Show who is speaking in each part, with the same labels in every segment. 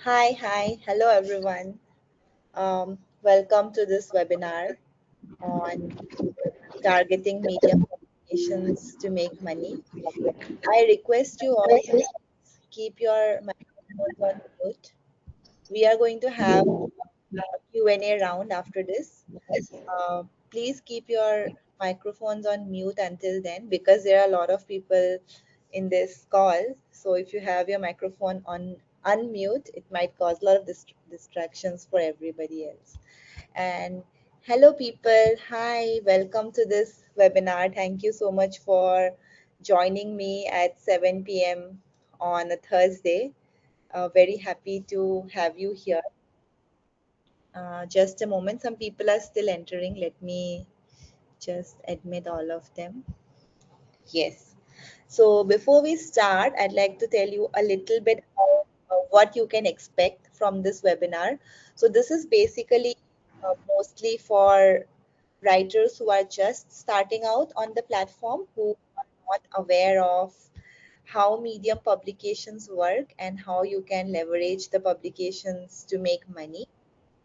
Speaker 1: Hello everyone. Welcome to this webinar on targeting media publications to make money. I request you all to keep your microphones on mute. We are going to have a Q&A round after this. Please keep your microphones on mute until then because there are a lot of people in this call. So if you have your microphone on unmute, it might cause a lot of distractions for everybody else. And hello, people. Hi, welcome to this webinar. Thank you so much for joining me at 7 p.m. on a Thursday. Very happy to have you here. Just a moment. Some people are still entering. Let me just admit all of them. Yes. So before we start, I'd like to tell you a little bit about what you can expect from this webinar. So this is basically mostly for writers who are just starting out on the platform, who are not aware of how Medium publications work and how you can leverage the publications to make money.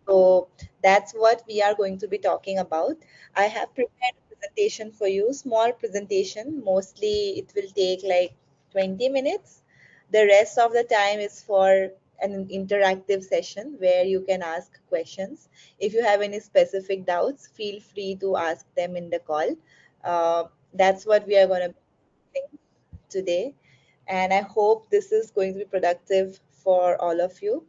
Speaker 1: So that's what we are going to be talking about. I have prepared a presentation for you, small presentation. Mostly it will take like 20 minutes. The rest of the time is for an interactive session where you can ask questions. If you have any specific doubts, feel free to ask them in the call. That's what we are going to be doing today, and I hope this is going to be productive for all of you.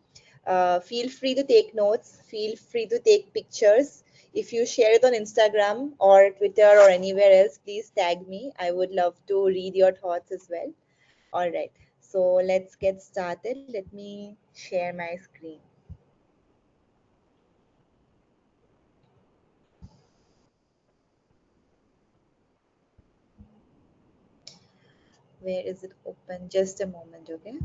Speaker 1: Feel free to take notes, feel free to take pictures. If you share it on Instagram or Twitter or anywhere else, please tag me. I would love to read your thoughts as well. All right, so let's get started. Let me share my screen. Where is it open? Just a moment, okay?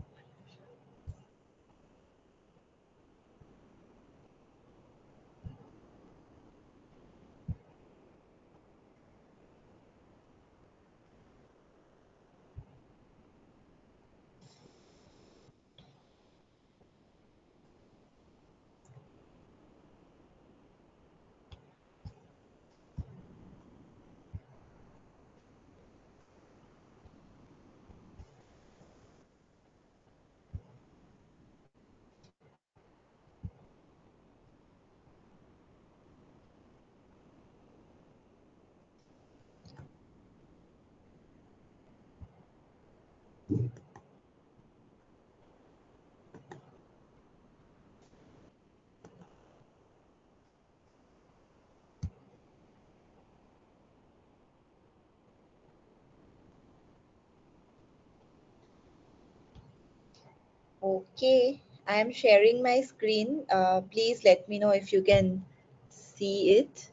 Speaker 1: Okay, I am sharing my screen. Please let me know if you can see it.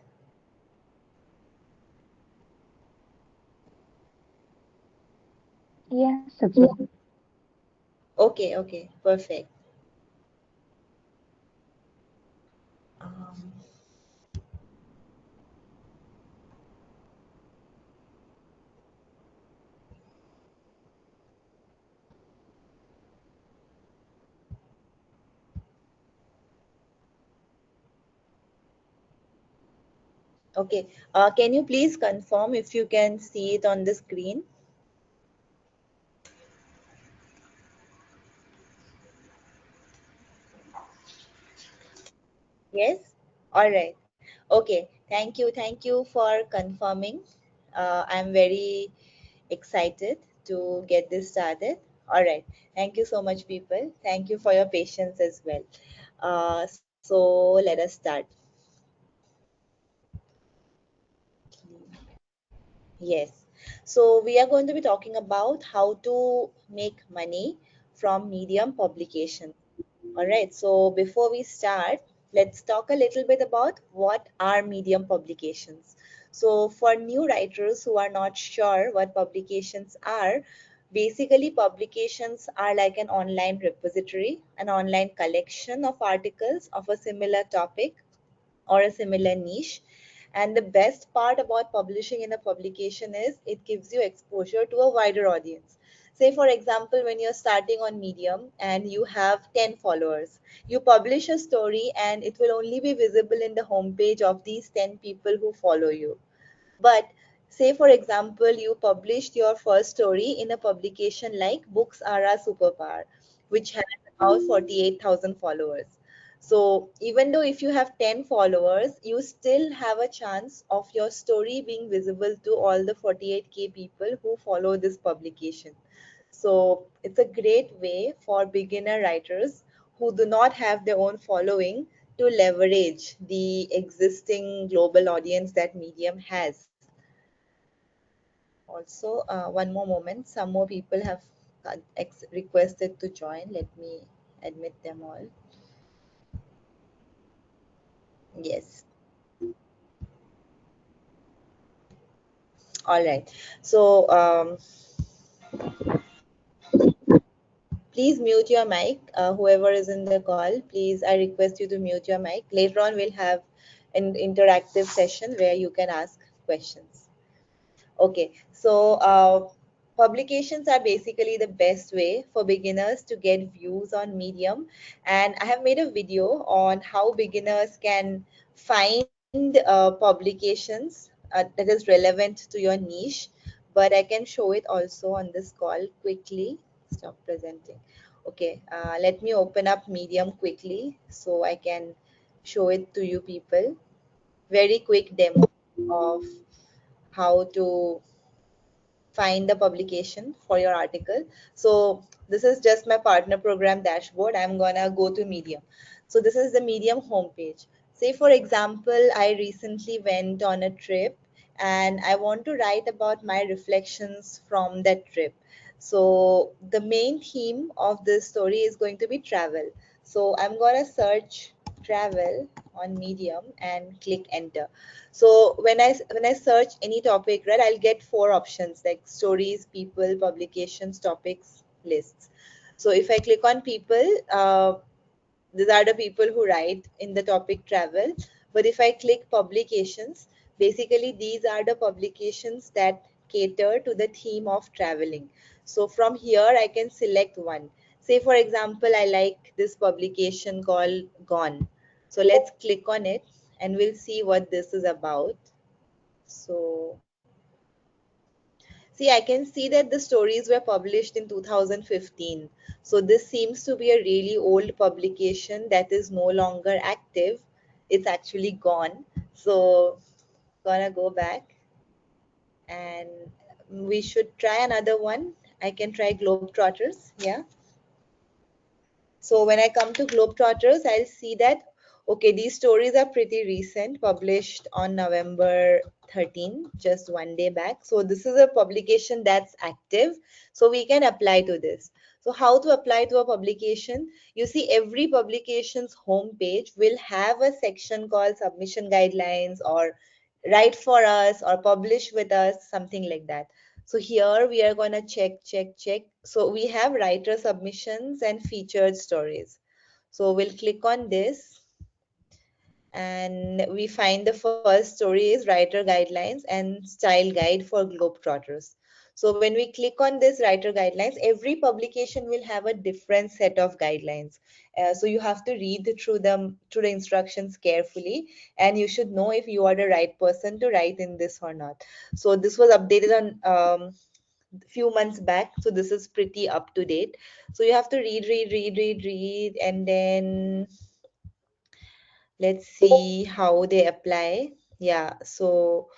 Speaker 2: Yes, Sabina.
Speaker 1: Okay, perfect. Um, okay, can you please confirm if you can see it on the screen? Yes? All right. Okay, thank you for confirming. I'm very excited to get this started. All right, thank you so much, people. Thank you for your patience as well. So let us start. Yes. So we are going to be talking about how to make money from Medium publication. All right. So before we start, let's talk a little bit about what are Medium publications. So for new writers who are not sure what publications are, basically publications are like an online repository, an online collection of articles of a similar topic or a similar niche. And the best part about publishing in a publication is it gives you exposure to a wider audience. Say, for example, when you're starting on Medium and you have 10 followers, you publish a story and it will only be visible in the homepage of these 10 people who follow you. But say, for example, you published your first story in a publication like Books Are a Superpower, which has about 48,000 followers. So even though if you have 10 followers, you still have a chance of your story being visible to all the 48K people who follow this publication. So it's a great way for beginner writers who do not have their own following to leverage the existing global audience that Medium has. Also, one more moment, some more people have requested to join. Let me admit them all. Yes. All right. So, please mute your mic. Whoever is in the call, please, I request you to mute your mic. Later on, we'll have an interactive session where you can ask questions. Okay, so publications are basically the best way for beginners to get views on Medium. And I have made a video on how beginners can find publications that is relevant to your niche. But I can show it also on this call quickly. Stop presenting. Okay, let me open up Medium quickly so I can show it to you people. Very quick demo of how to find the publication for your article. So this is just my partner program dashboard. I'm gonna go to Medium. So this is the Medium homepage. Say for example, I recently went on a trip and I want to write about my reflections from that trip. So the main theme of this story is going to be travel. So I'm gonna search travel on Medium and click enter. So when I search any topic, right, I'll get four options like stories, people, publications, topics, lists. So if I click on people, these are the people who write in the topic travel. But if I click publications, basically these are the publications that cater to the theme of traveling. So from here I can select one. Say for example, I like this publication called Gone. So let's click on it and we'll see what this is about. So see, I can see that the stories were published in 2015. So this seems to be a really old publication that is no longer active. It's actually gone. So gonna go back and we should try another one. I can try Globetrotters. Yeah. So when I come to Globetrotters, I'll see that, okay, these stories are pretty recent, published on November 13, just one day back. So this is a publication that's active. So we can apply to this. So how to apply to a publication? You see, every publication's homepage will have a section called submission guidelines or write for us or publish with us, something like that. So here we are going to check. So we have writer submissions and featured stories. So we'll click on this and we find the first story is writer guidelines and style guide for Globetrotters. So when we click on this writer guidelines, every publication will have a different set of guidelines. So you have to read through the instructions carefully, and you should know if you are the right person to write in this or not. So this was updated on few months back, so this is pretty up to date. So you have to read, and then let's see how they apply. Yeah, so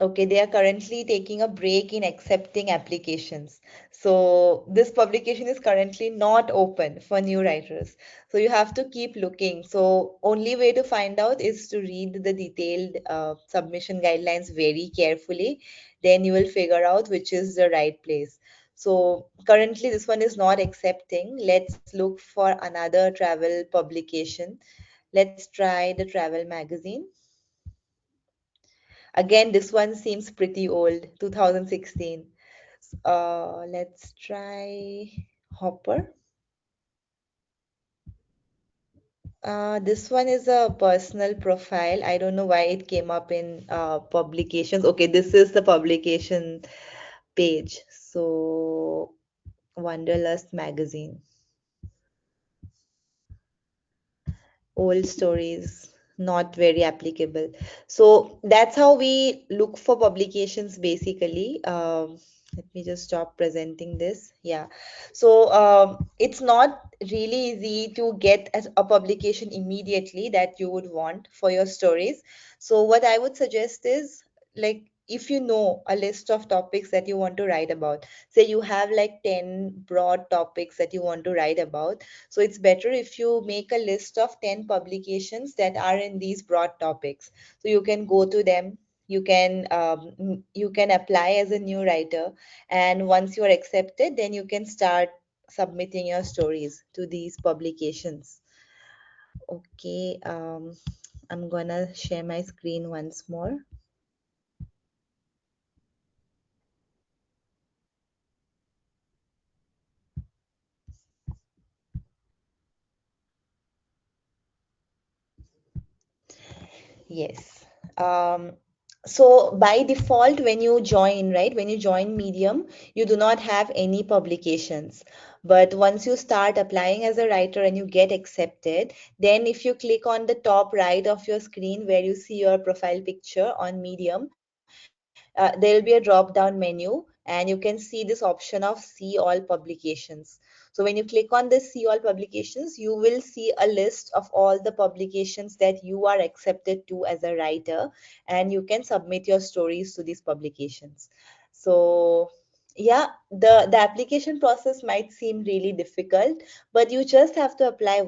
Speaker 1: okay, they are currently taking a break in accepting applications. So this publication is currently not open for new writers. So you have to keep looking. So only way to find out is to read the detailed submission guidelines very carefully. Then you will figure out which is the right place. So currently this one is not accepting. Let's look for another travel publication. Let's try the travel magazine. Again, this one seems pretty old, 2016. Let's try Hopper. This one is a personal profile. I don't know why it came up in publications. Okay, this is the publication page. So, Wanderlust magazine. Old stories, not very applicable. So that's how we look for publications basically. Let me just stop presenting this. Yeah. So it's not really easy to get a publication immediately that you would want for your stories. So what I would suggest is, like, if you know a list of topics that you want to write about, say you have like 10 broad topics that you want to write about, so it's better if you make a list of 10 publications that are in these broad topics. So you can go to them, you can apply as a new writer, and once you are accepted, then you can start submitting your stories to these publications. Okay, I'm gonna share my screen once more. Yes. Um, so by default, when you join, right, when you join Medium, you do not have any publications. But once you start applying as a writer and you get accepted, then if you click on the top right of your screen where you see your profile picture on Medium, there will be a drop down menu and you can see this option of see all publications. So when you click on this see all publications, you will see a list of all the publications that you are accepted to as a writer, and you can submit your stories to these publications. So yeah, the application process might seem really difficult, but you just have to apply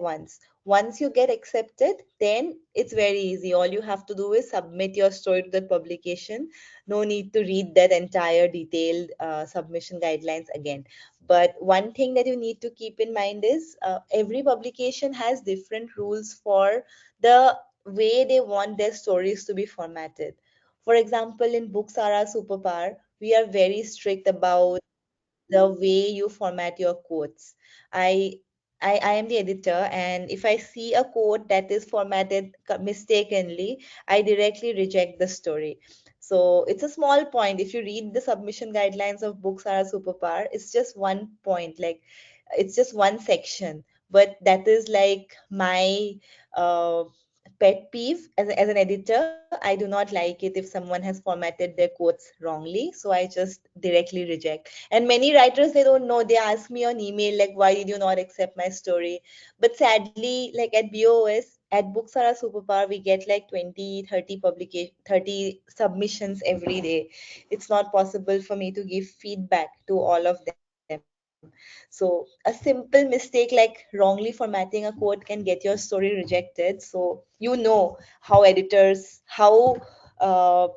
Speaker 1: once you get accepted, then it's very easy. All you have to do is submit your story to the publication. No need to read that entire detailed submission guidelines again. But one thing that you need to keep in mind is every publication has different rules for the way they want their stories to be formatted. For example, in Booksara Superpower, we are very strict about the way you format your quotes. I, I am the editor, and if I see a quote that is formatted mistakenly, I directly reject the story. So it's a small point. If you read the submission guidelines of Books Are a Superpower, it's just one point, like it's just one section. But that is like my uh, pet peeve as an editor. I do not like it if someone has formatted their quotes wrongly. So I just directly reject. And many writers, they don't know. They ask me on email, like, why did you not accept my story? But sadly, like at BOS, at Books Are a Superpower, we get like 20, 30 30 submissions every day. It's not possible for me to give feedback to all of them. So a simple mistake like wrongly formatting a quote can get your story rejected. So you know how uh,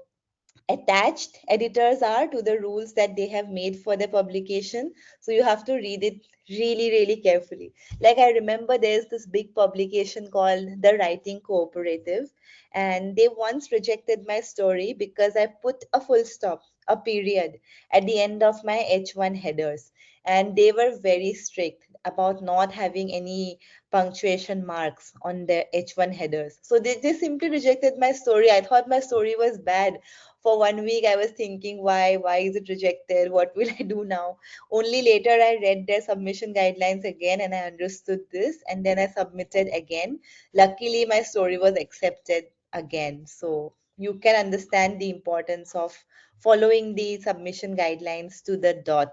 Speaker 1: attached editors are to the rules that they have made for their publication. So you have to read it really, really carefully. Like I remember there's this big publication called The Writing Cooperative, and they once rejected my story because I put a full stop, a period, at the end of my H1 headers. And they were very strict about not having any punctuation marks on their H1 headers. So they simply rejected my story. I thought my story was bad. For 1 week I was thinking, why is it rejected, what will I do now? Only later I read their submission guidelines again and I understood this, and then I submitted again. Luckily my story was accepted again. So you can understand the importance of following the submission guidelines to the dot.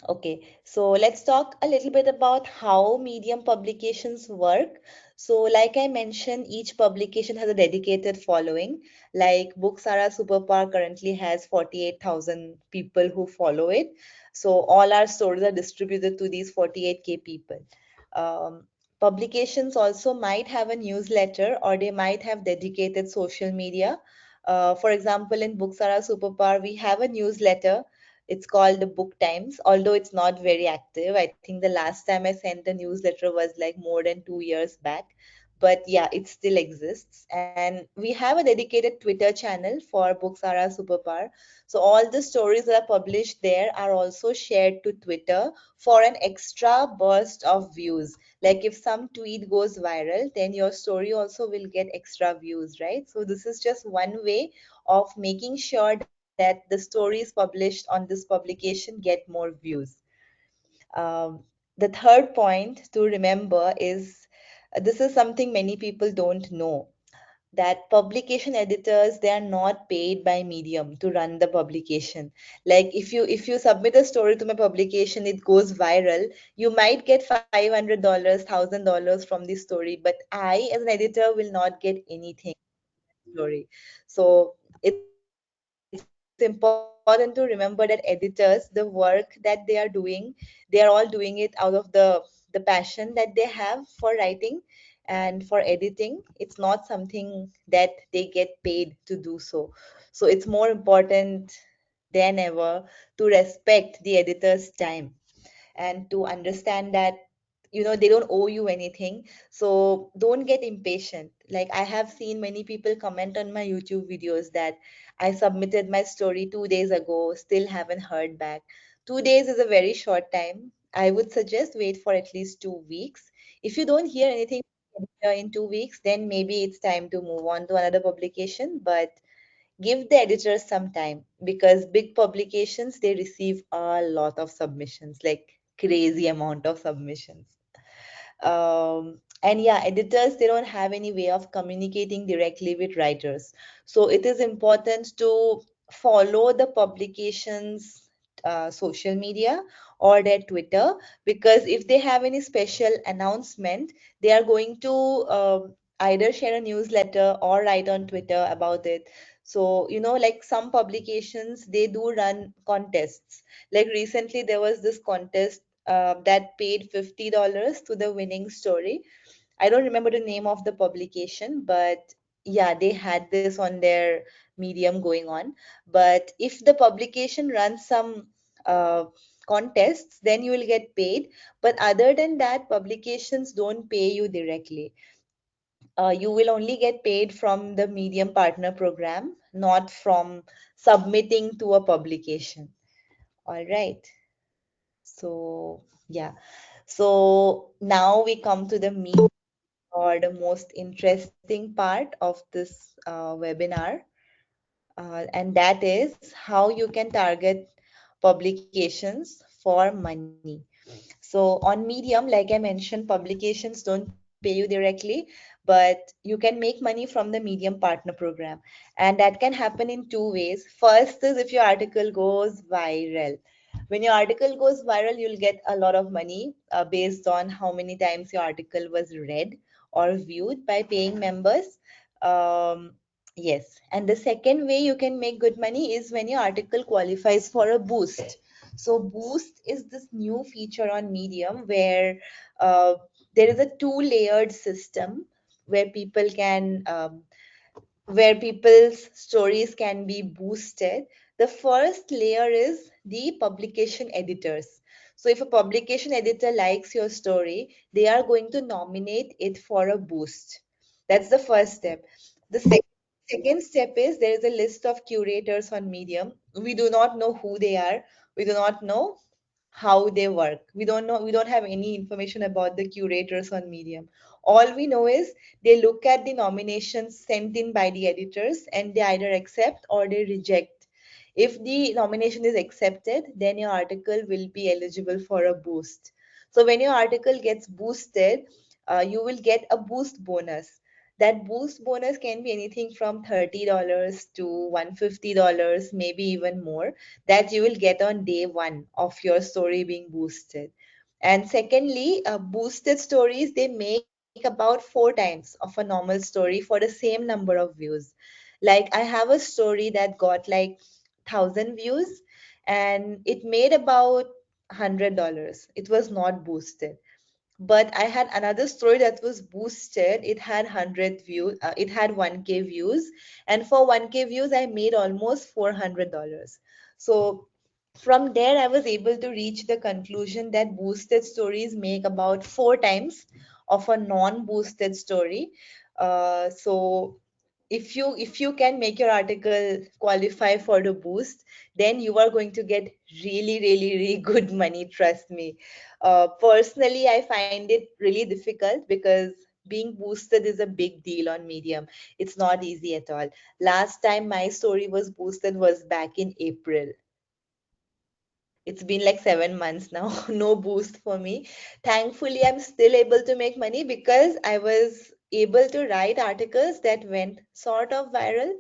Speaker 1: Okay, so let's talk a little bit about how Medium publications work. So, like I mentioned, each publication has a dedicated following. Like Books Are a Superpower currently has 48,000 people who follow it. So, all our stories are distributed to these 48K people. Um, Publications also might have a newsletter or they might have dedicated social media. For example, in Books Are a Superpower, we have a newsletter. It's called the Book Times, although it's not very active. I think the last time I sent a newsletter was like more than 2 years back. but yeah, it still exists. And we have a dedicated Twitter channel for Books Are Our Superpower. So all the stories that are published there are also shared to Twitter for an extra burst of views. Like if some tweet goes viral, then your story also will get extra views, right? So this is just one way of making sure that the stories published on this publication get more views. Um, the third point to remember is this is something many people don't know, that publication editors, they are not paid by Medium to run the publication. Like if you submit a story to my publication, it goes viral, you might get $500, $1,000 from the story, but I as an editor will not get anything story. So it's important to remember that editors, the work that they are doing, they are all doing it out of the passion that they have for writing and for editing. It's not something that they get paid to do so. So it's more important than ever to respect the editor's time and to understand that they don't owe you anything. So don't get impatient. Like I have seen many people comment on my YouTube videos that I submitted my story 2 days ago, still haven't heard back. 2 days is a very short time. I would suggest wait for at least 2 weeks. If you don't hear anything in 2 weeks, then maybe it's time to move on to another publication. But give the editors some time, because big publications, they receive a lot of submissions, like crazy amount of submissions. And yeah, editors, they don't have any way of communicating directly with writers, so it is important to follow the publications social media or their Twitter, because if they have any special announcement, they are going to either share a newsletter or write on Twitter about it. So like some publications, they do run contests. Like recently there was this contest that paid $50 to the winning story. I don't remember the name of the publication, but yeah, they had this on their Medium going on. But if the publication runs some uh, contests, then you will get paid. But other than that, publications don't pay you directly. You will only get paid from the Medium Partner Program, not from submitting to a publication. All right. So, yeah. So now we come to the meat or the most interesting part of this webinar, and that is how you can target publications for money. So on Medium, like I mentioned, publications don't pay you directly, but you can make money from the Medium Partner Program. And that can happen in two ways. First is if your article goes viral. When your article goes viral, you'll get a lot of money based on how many times your article was read or viewed by paying members. Um, yes. And the second way you can make good money is when your article qualifies for a boost. So Boost is this new feature on Medium where uh, there is a two-layered system where people can where people's stories can be boosted. The first layer is the publication editors. So if a publication editor likes your story, they are going to nominate it for a boost. That's the first step. The second step is there is a list of curators on Medium. We do not know who they are. We do not know how they work. We don't have any information about the curators on Medium. All we know is they look at the nominations sent in by the editors and they either accept or they reject. If the nomination is accepted, then your article will be eligible for a boost. So when your article gets boosted, you will get a boost bonus. That boost bonus can be anything from $30 to $150, maybe even more, that you will get on day one of your story being boosted. And secondly, boosted stories, they make about 4 times of a normal story for the same number of views. Like I have a story that got like 1,000 views and it made about $100. It was not boosted. But I had another story that was boosted. It had 100 views, it had 1K views, and for 1K views I made almost $400. So from there I was able to reach the conclusion that boosted stories make about 4 times of a non-boosted story. So if you can make your article qualify for the boost, then you are going to get really, really, really good money, trust me. Personally, I find it really difficult because being boosted is a big deal on Medium. It's not easy at all. Last time my story was boosted was back in April. It's been like 7 months now. No boost for me. Thankfully, I'm still able to make money because I was able to write articles that went sort of viral.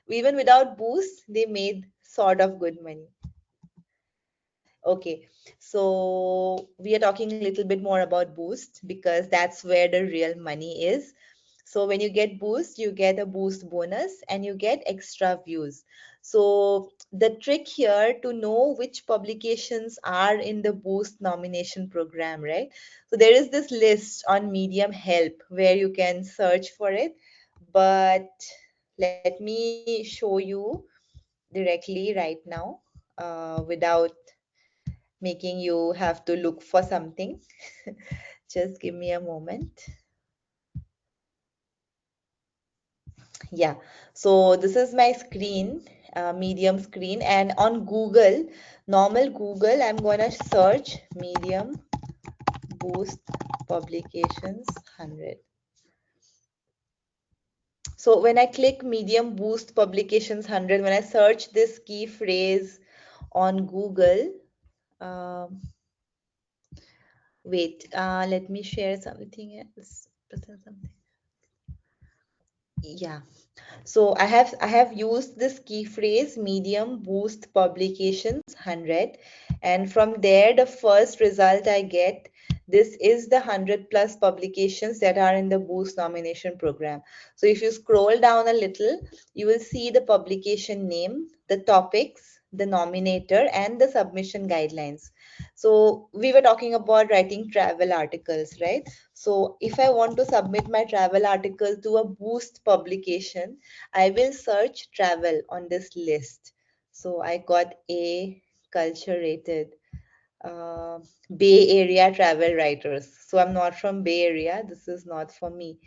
Speaker 1: Even without boost, they made sort of good money. Okay, so we are talking a little bit more about Boost because that's where the real money is. So when you get Boost, you get a Boost bonus and you get extra views. So the trick here to know which publications are in the Boost nomination program, right? So there is this list on Medium Help where you can search for it, but let me show you directly right now without making you have to look for something. Just give me a moment. Yeah, so this is my screen, Medium screen, and on Google, normal Google, I'm gonna search Medium Boost Publications 100. So when I click Medium Boost Publications 100, when I search this key phrase on Google, um, wait, let me share something else. Present something. Yeah. So I have used this key phrase medium boost publications 100, and from there the first result I get, this is the 100 plus publications that are in the boost nomination program. So if you scroll down a little, you will see the publication name, the topics, the nominator, and the submission guidelines. So we were talking about writing travel articles, right? So if I want to submit my travel article to a boost publication, I will search travel on this list. So I got a culture rated uh, Bay Area travel writers. So I'm not from Bay Area. This is not for me.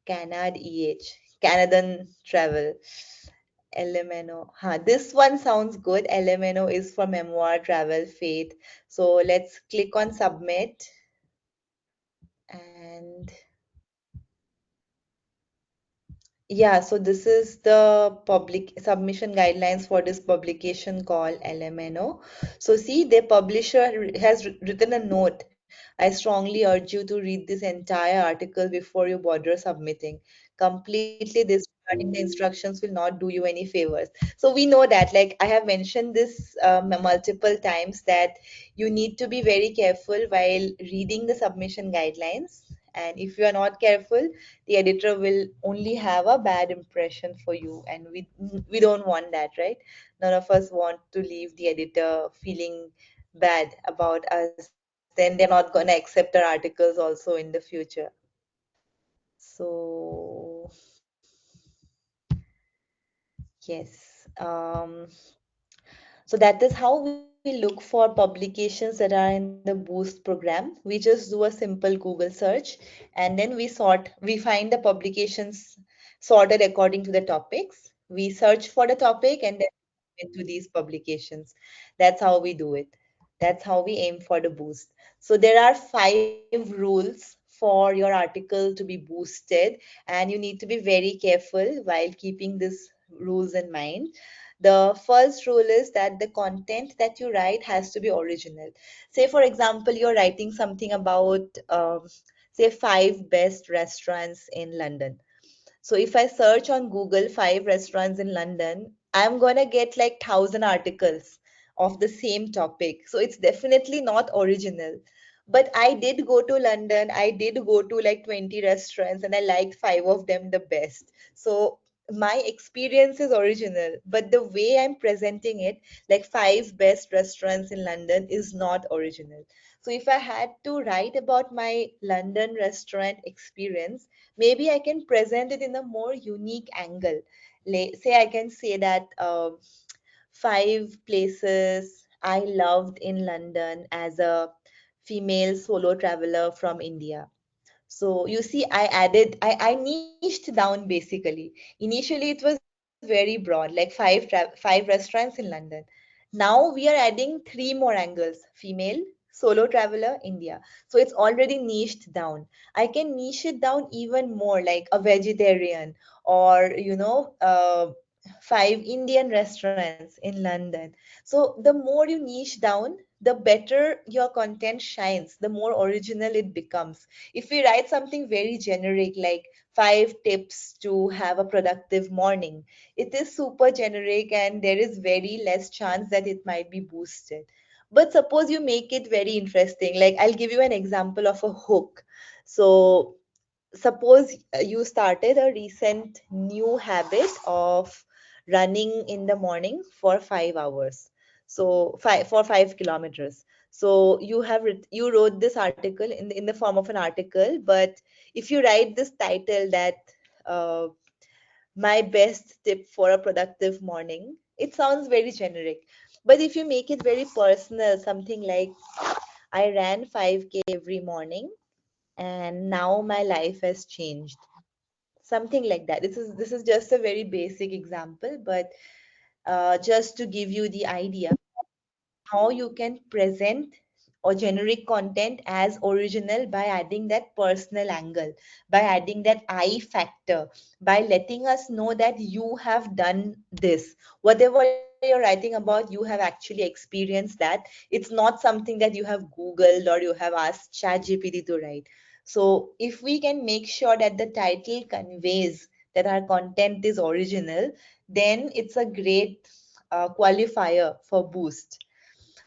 Speaker 1: Canad EH, Canadian travel. LMNO. Huh, this one sounds good. LMNO is for memoir, travel, faith. So let's click on submit and yeah, so this is the public submission guidelines for this publication called LMNO. So see, the publisher has written a note. I strongly urge you to read this entire article before you bother submitting. Completely disregarding the instructions will not do you any favors. So we know that, like I have mentioned this multiple times, that you need to be very careful while reading the submission guidelines. And if you are not careful, the editor will only have a bad impression for you, and we don't want that, right? None of us want to leave the editor feeling bad about us. Then they're not going to accept our articles also in the future. So yes, so that is how we look for publications that are in the Boost program. We just do a simple Google search, and then we find the publications sorted according to the topics. We search for the topic and then into these publications. That's how we do it. That's how we aim for the boost. So there are 5 rules for your article to be boosted, and you need to be very careful while keeping these rules in mind. The first rule is that the content that you write has to be original. Say, for example, you're writing something about, say, 5 best restaurants in London. So if I search on Google 5 restaurants in London, I'm gonna get like 1,000 articles of the same topic. So it's definitely not original. But I did go to London, I did go to like 20 restaurants, and I liked 5 of them the best. So my experience is original, but the way I'm presenting it, like 5 best restaurants in London, is not original. So if I had to write about my London restaurant experience, maybe I can present it in a more unique angle. Say I can say that 5 places I loved in London as a female solo traveler from India. So you see, I niched down basically. Initially, it was very broad, like five restaurants in London. Now we are adding three more angles: female, solo traveler, India. So it's already niched down. I can niche it down even more, like a vegetarian, or five Indian restaurants in London. So the more you niche down, the better your content shines, the more original it becomes. If we write something very generic, like five tips to have a productive morning, it is super generic and there is very less chance that it might be boosted. But suppose you make it very interesting, like I'll give you an example of a hook. So suppose you started a recent new habit of running in the morning for 5 hours, so 5 kilometers. So you wrote this article in the form of an article, but if you write this title that uh, my best tip for a productive morning, it sounds very generic. But if you make it very personal, something like, I ran 5K every morning and now my life has changed, something like that. This is just a very basic example, but just to give you the idea how you can present or generic content as original by adding that personal angle, by adding that I factor, by letting us know that you have done this. Whatever you're writing about, you have actually experienced that. It's not something that you have Googled or you have asked ChatGPT to write. So, if we can make sure that the title conveys that our content is original, then it's a great qualifier for boost.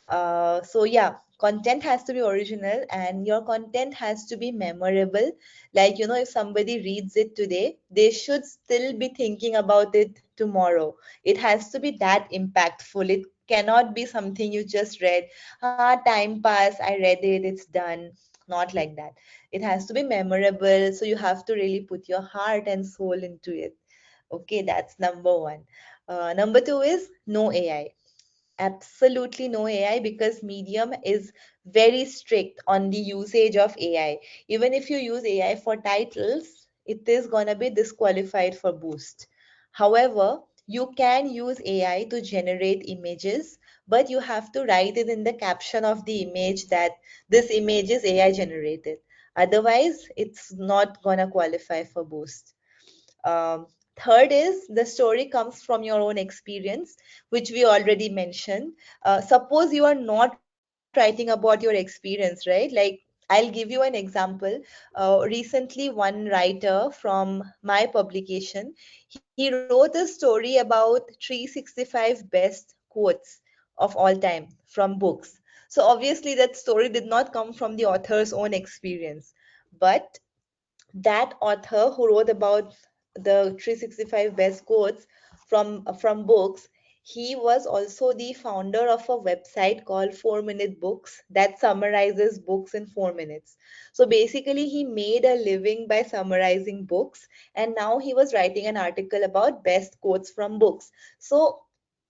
Speaker 1: So yeah, content has to be original and your content has to be memorable. Like, if somebody reads it today, they should still be thinking about it tomorrow. It has to be that impactful. It cannot be something you just read, time pass, I read it, it's done. Not like that. It has to be memorable. So you have to really put your heart and soul into it. Okay, that's number one. Number two is no AI. Absolutely no AI, because Medium is very strict on the usage of AI. Even if you use AI for titles, it is going to be disqualified for Boost. However, you can use AI to generate images, but you have to write it in the caption of the image that this image is AI generated. Otherwise, it's not going to qualify for Boost. Third is the story comes from your own experience, which we already mentioned. Suppose you are not writing about your experience, right? Like, I'll give you an example. Recently, one writer from my publication, he wrote a story about 365 best quotes of all time from books. So obviously, that story did not come from the author's own experience, but that author who wrote about the 365 best quotes from books, he was also the founder of a website called 4 minute books that summarizes books in 4 minutes. So basically he made a living by summarizing books, and now he was writing an article about best quotes from books. So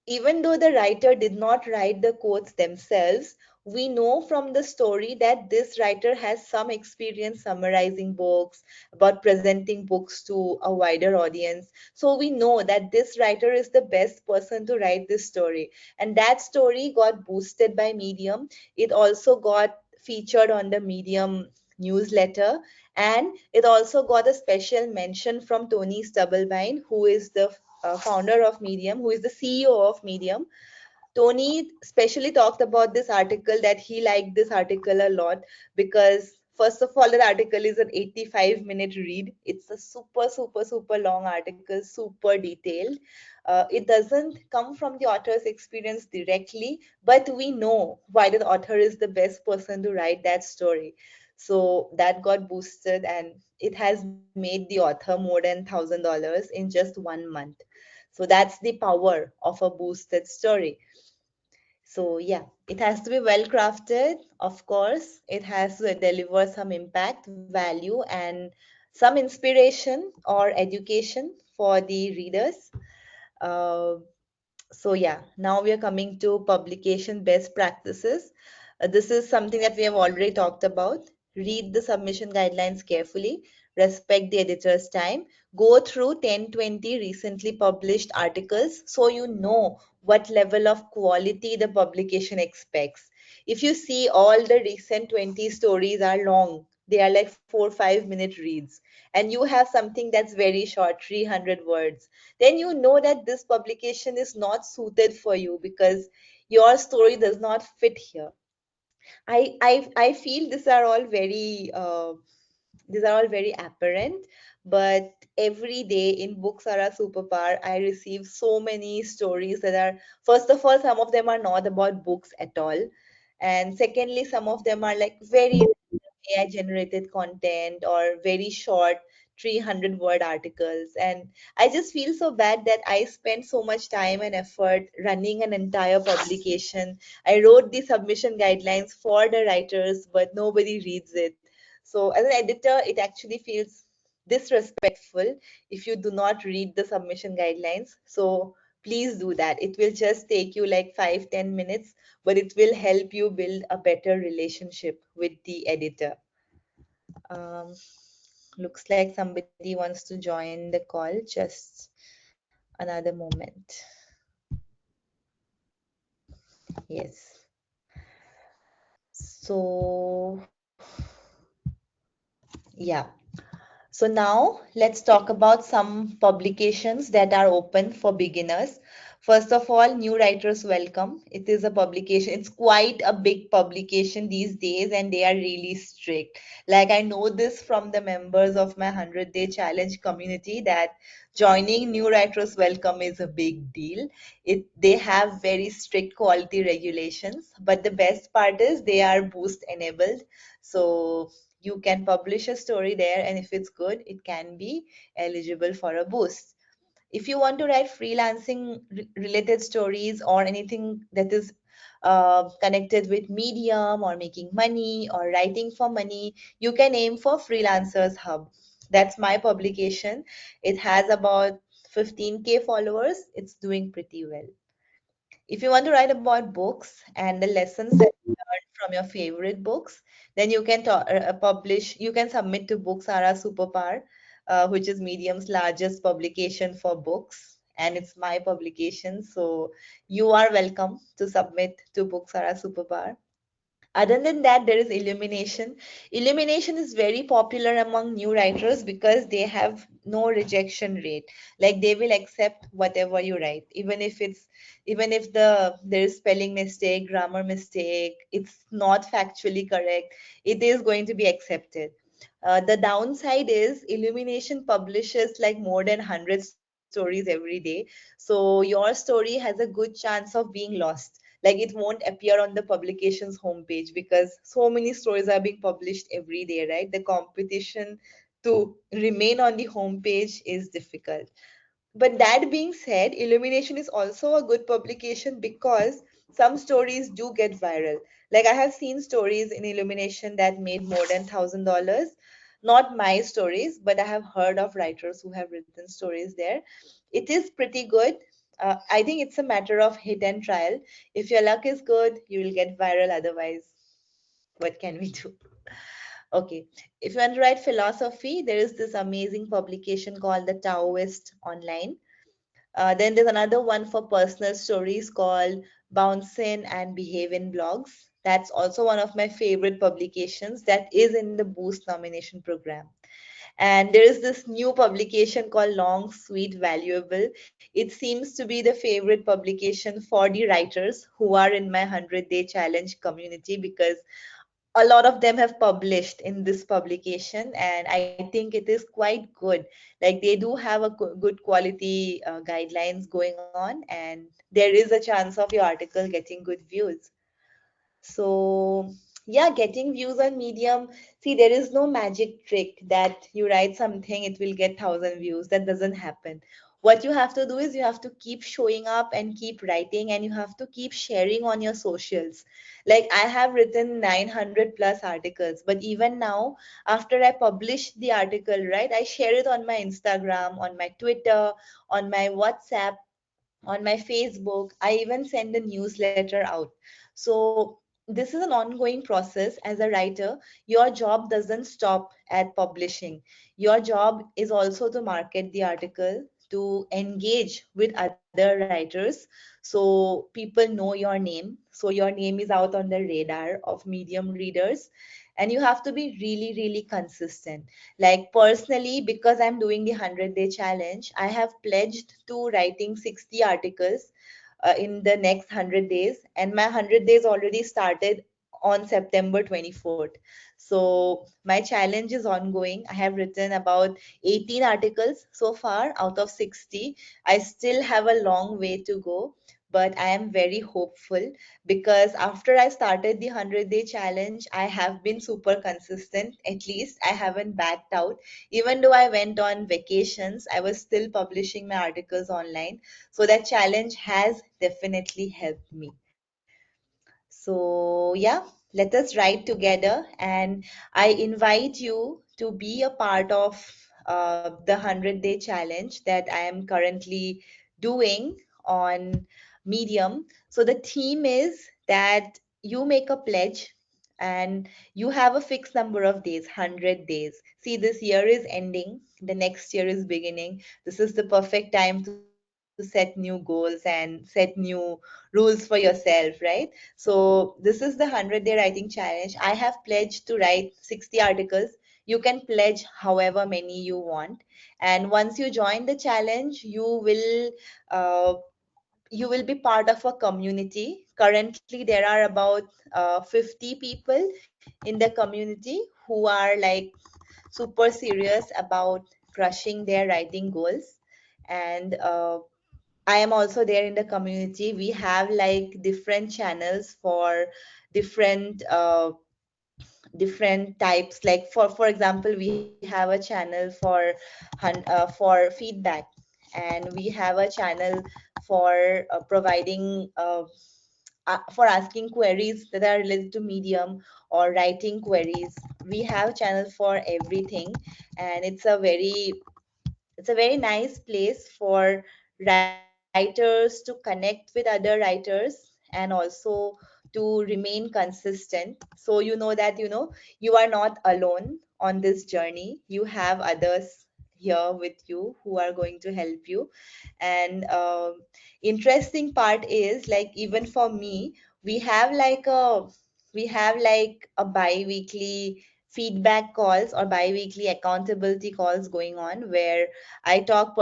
Speaker 1: even though the writer did not write the quotes themselves, we know from the story that this writer has some experience summarizing books, about presenting books to a wider audience. So we know that this writer is the best person to write this story. And that story got boosted by Medium. It also got featured on the Medium newsletter, and it also got a special mention from Tony Stubblebine, who is the founder of Medium, who is the CEO of Medium. Tony specially talked about this article, that he liked this article a lot because, first of all, the article is an 85-minute read. It's a super, super, super long article, super detailed. It doesn't come from the author's experience directly, but we know why the author is the best person to write that story. So that got boosted, and it has made the author more than $1,000 in just 1 month. So that's the power of a boosted story. So yeah, it has to be well crafted, of course. It has to deliver some impact, value, and some inspiration or education for the readers. Uh, so yeah, now we are coming to publication best practices. This is something that we have already talked about. read the submission guidelines carefully, respect the editor's time, go through 10, 20 recently published articles so you know what level of quality the publication expects. If you see all the recent 20 stories are long, they are like 4 5 minute reads, and you have something that's very short, 300 words, then you know that this publication is not suited for you because your story does not fit here. I feel these are all very apparent, but every day in Books Are a Superpower, I receive so many stories that are, first of all, some of them are not about books at all. And secondly, some of them are like very AI generated content or very short 300 word articles. And I just feel so bad that I spent so much time and effort running an entire publication. I wrote the submission guidelines for the writers, but nobody reads it. So, as an editor, it actually feels disrespectful if you do not read the submission guidelines. So, please do that. It will just take you like 5 10 minutes, but it will help you build a better relationship with the editor. Um, Looks like somebody wants to join the call. Just another moment. Yes. So, yeah. So now let's talk about some publications that are open for beginners. First of all, New Writers Welcome. It is a publication. It's quite a big publication these days and they are really strict. Like I know this from the members of my 100-day challenge community that joining New Writers Welcome is a big deal. They have very strict quality regulations, but the best part is they are boost enabled. So you can publish a story there, and if it's good, it can be eligible for a boost. If you want to write freelancing related stories or anything that is connected with medium or making money or writing for money, you can aim for Freelancers Hub. That's my publication. It has about 15K followers. It's doing pretty well. If you want to write about books and the lessons that you learned from your favorite books, then you can you can submit to Books Are a Superpower, which is Medium's largest publication for books. And it's my publication. So you are welcome to submit to Books Are a Superpower. Other than that, there is Illumination. Illumination is very popular among new writers because they have no rejection rate. Like they will accept whatever you write, even if there is spelling mistake, grammar mistake, it's not factually correct, it is going to be accepted. The downside is Illumination publishes like more than 100 stories every day. So your story has a good chance of being lost. Like it won't appear on the publication's homepage because so many stories are being published every day, right? The competition to remain on the homepage is difficult. But that being said, Illumination is also a good publication because some stories do get viral. Like I have seen stories in Illumination that made more than $1,000. Not my stories, but I have heard of writers who have written stories there. It is pretty good. I think it's a matter of hit and trial. If your luck is good, you will get viral. Otherwise, what can we do? Okay. If you want to write philosophy, there is this amazing publication called The Taoist Online. Then there's another one for personal stories called Bounce In and Behave in Blogs. That's also one of my favorite publications that is in the Boost nomination program. And there is this new publication called Long, Sweet, Valuable. It seems to be the favorite publication for the writers who are in my 100-day challenge community because a lot of them have published in this publication and I think it is quite good. Like they do have a good quality guidelines going on and there is a chance of your article getting good views. So, yeah, getting views on Medium. See, there is no magic trick that you write something, it will get 1,000 views. That doesn't happen. What you have to do is you have to keep showing up and keep writing, and you have to keep sharing on your socials. Like, I have written 900 plus articles, but even now, after I publish the article, right, I share it on my Instagram, on my Twitter, on my WhatsApp, on my Facebook. I even send a newsletter out. So this is an ongoing process. As a writer, your job doesn't stop at publishing. Your job is also to market the article, to engage with other writers, so people know your name, so your name is out on the radar of medium readers. And you have to be really, really consistent. Like personally, because I'm doing the 100-day challenge, I have pledged to writing 60 articles in the next 100 days, and my 100 days already started on September 24th. So my challenge is ongoing. I have written about 18 articles so far out of 60. I still have a long way to go, but I am very hopeful because after I started the 100-day challenge, I have been super consistent. At least I haven't backed out. Even though I went on vacations, I was still publishing my articles online. So that challenge has definitely helped me. So, yeah, let us write together. And I invite you to be a part of the 100-day challenge that I am currently doing on Medium. So, the theme is that you make a pledge and you have a fixed number of days, 100 days. See, this year is ending, the next year is beginning. This is the perfect time to set new goals and set new rules for yourself, right? So this is the 100-day writing challenge. I have pledged to write 60 articles. You can pledge however many you want. And once you join the challenge, uh, you will be part of a community. Currently, there are about 50 people in the community who are like super serious about crushing their writing goals. And I am also there in the community. We have like different channels for different different types. Like for example, we have a channel for feedback, and we have a channel for providing for asking queries that are related to Medium or writing queries. We have channel for everything, and it's a very nice place for writers to connect with other writers and also to remain consistent. So you know that you are not alone on this journey. You have others here with you who are going to help you. And interesting part is, like, even for me, we have like a we have like a bi-weekly feedback calls or bi-weekly accountability calls going on, where I talk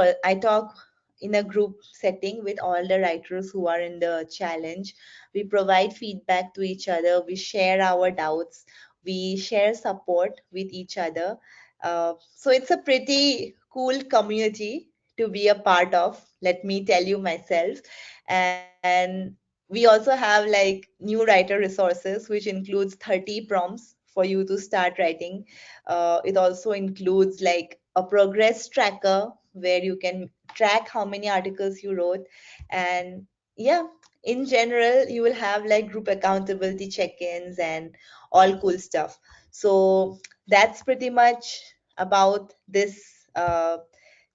Speaker 1: in a group setting with all the writers who are in the challenge. We provide feedback to each other, we share our doubts, we share support with each other. So it's a pretty cool community to be a part of, let me tell you myself. And we also have like new writer resources, which includes 30 prompts for you to start writing. It also includes like a progress tracker where you can track how many articles you wrote. And yeah, in general, you will have like group accountability check-ins and all cool stuff. So that's pretty much about this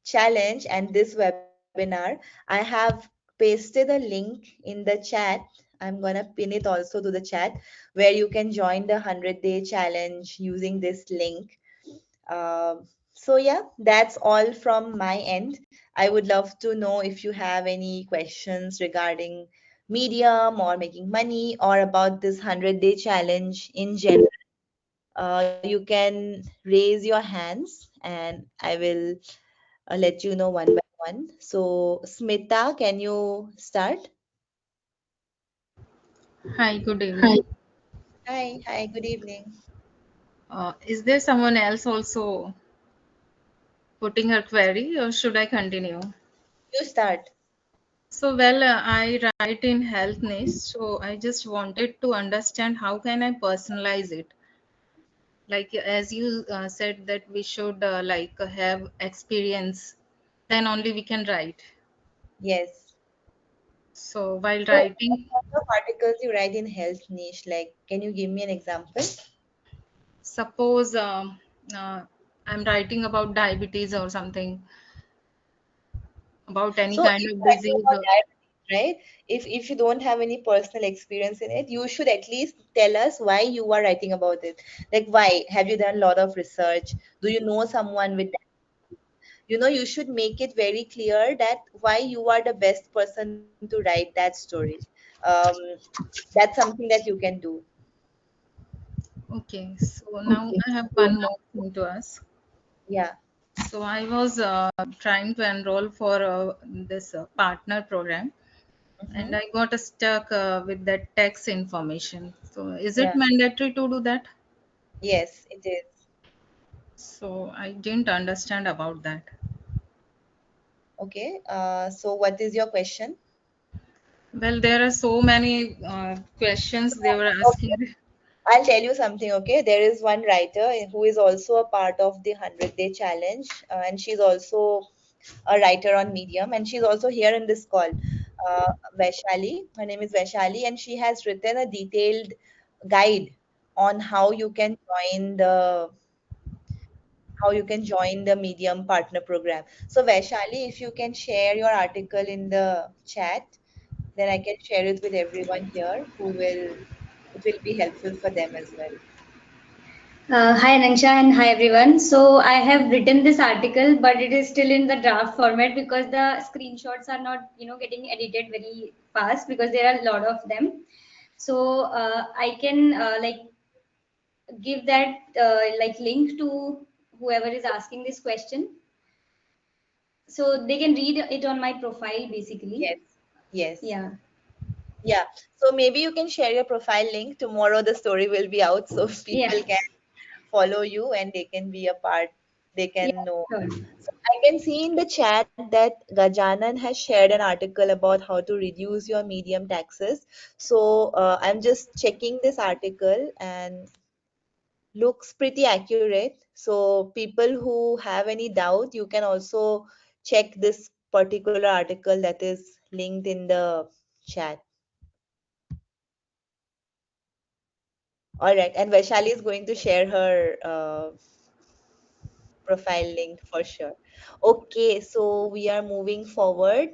Speaker 1: challenge and this webinar. I have pasted a link in the chat. I'm gonna pin it also to the chat, where you can join the 100-day challenge using this link. So yeah, that's all from my end. I would love to know if you have any questions regarding Medium or making money or about this 100-day challenge in general. You can raise your hands and I will let you know one by one. So, Smita, can you start?
Speaker 2: Hi, good evening.
Speaker 1: Hi, good evening.
Speaker 2: Is there someone else also putting her query, or should I continue?
Speaker 1: You start.
Speaker 2: So, well, I write in health niche, so I just wanted to understand how can I personalize it. Like as you said that we should have experience, then only we can write.
Speaker 1: Yes.
Speaker 2: So while
Speaker 1: So, what
Speaker 2: writing,
Speaker 1: kind of articles you write in health niche? Like, can you give me an example?
Speaker 2: suppose uh, I'm writing about diabetes or something, about any
Speaker 1: So,
Speaker 2: kind
Speaker 1: you
Speaker 2: of
Speaker 1: writing
Speaker 2: disease.
Speaker 1: about diabetes. right? If you don't have any personal experience in it, you should at least tell us why you are writing about it. Like, why have you done a lot of research? Do you know someone with that? You should make it very clear that why you are the best person to write that story. um, that's something that you can do.
Speaker 2: Okay, so now
Speaker 1: Okay.
Speaker 2: I have
Speaker 1: So,
Speaker 2: one more thing to ask.
Speaker 1: yeah.
Speaker 2: So I was trying to enroll for this partner program,
Speaker 1: Mm-hmm.
Speaker 2: and I got stuck with that tax information. So is it
Speaker 1: Yeah.
Speaker 2: mandatory to do that?
Speaker 1: Yes, it is.
Speaker 2: So I didn't understand about that.
Speaker 1: Okay. So what is your question?
Speaker 2: Well, there are so many questions they were
Speaker 1: Okay.
Speaker 2: asking.
Speaker 1: I'll tell you something, okay? There is one writer who is also a part of the 100-day challenge, and she's also a writer on Medium, and she's also here in this call. Vaishali, her name is Vaishali, and she has written a detailed guide on how you can join the Medium partner program. So Vaishali, if you can share your article in the chat, then I can share it with everyone here it will be helpful for them as well.
Speaker 3: Hi Anansha and hi everyone. So I have written this article, but it is still in the draft format because the screenshots are not, getting edited very fast because there are a lot of them. So I can give that link to whoever is asking this question, so they can read it on my profile basically.
Speaker 1: Yes. Yes.
Speaker 3: Yeah,
Speaker 1: Yeah. So maybe you can share your profile link. Tomorrow the story will be out so
Speaker 3: yeah,
Speaker 1: people can follow you and they can be a part, they
Speaker 3: yeah.
Speaker 1: can know.
Speaker 3: Sure.
Speaker 1: So I can see in the chat that Gajanan has shared an article about how to reduce your medium taxes. So I'm just checking this article and looks pretty accurate. So people who have any doubt, you can also check this particular article that is linked in the chat. All right, and Vaishali is going to share her profile link for sure. Okay, so we are moving forward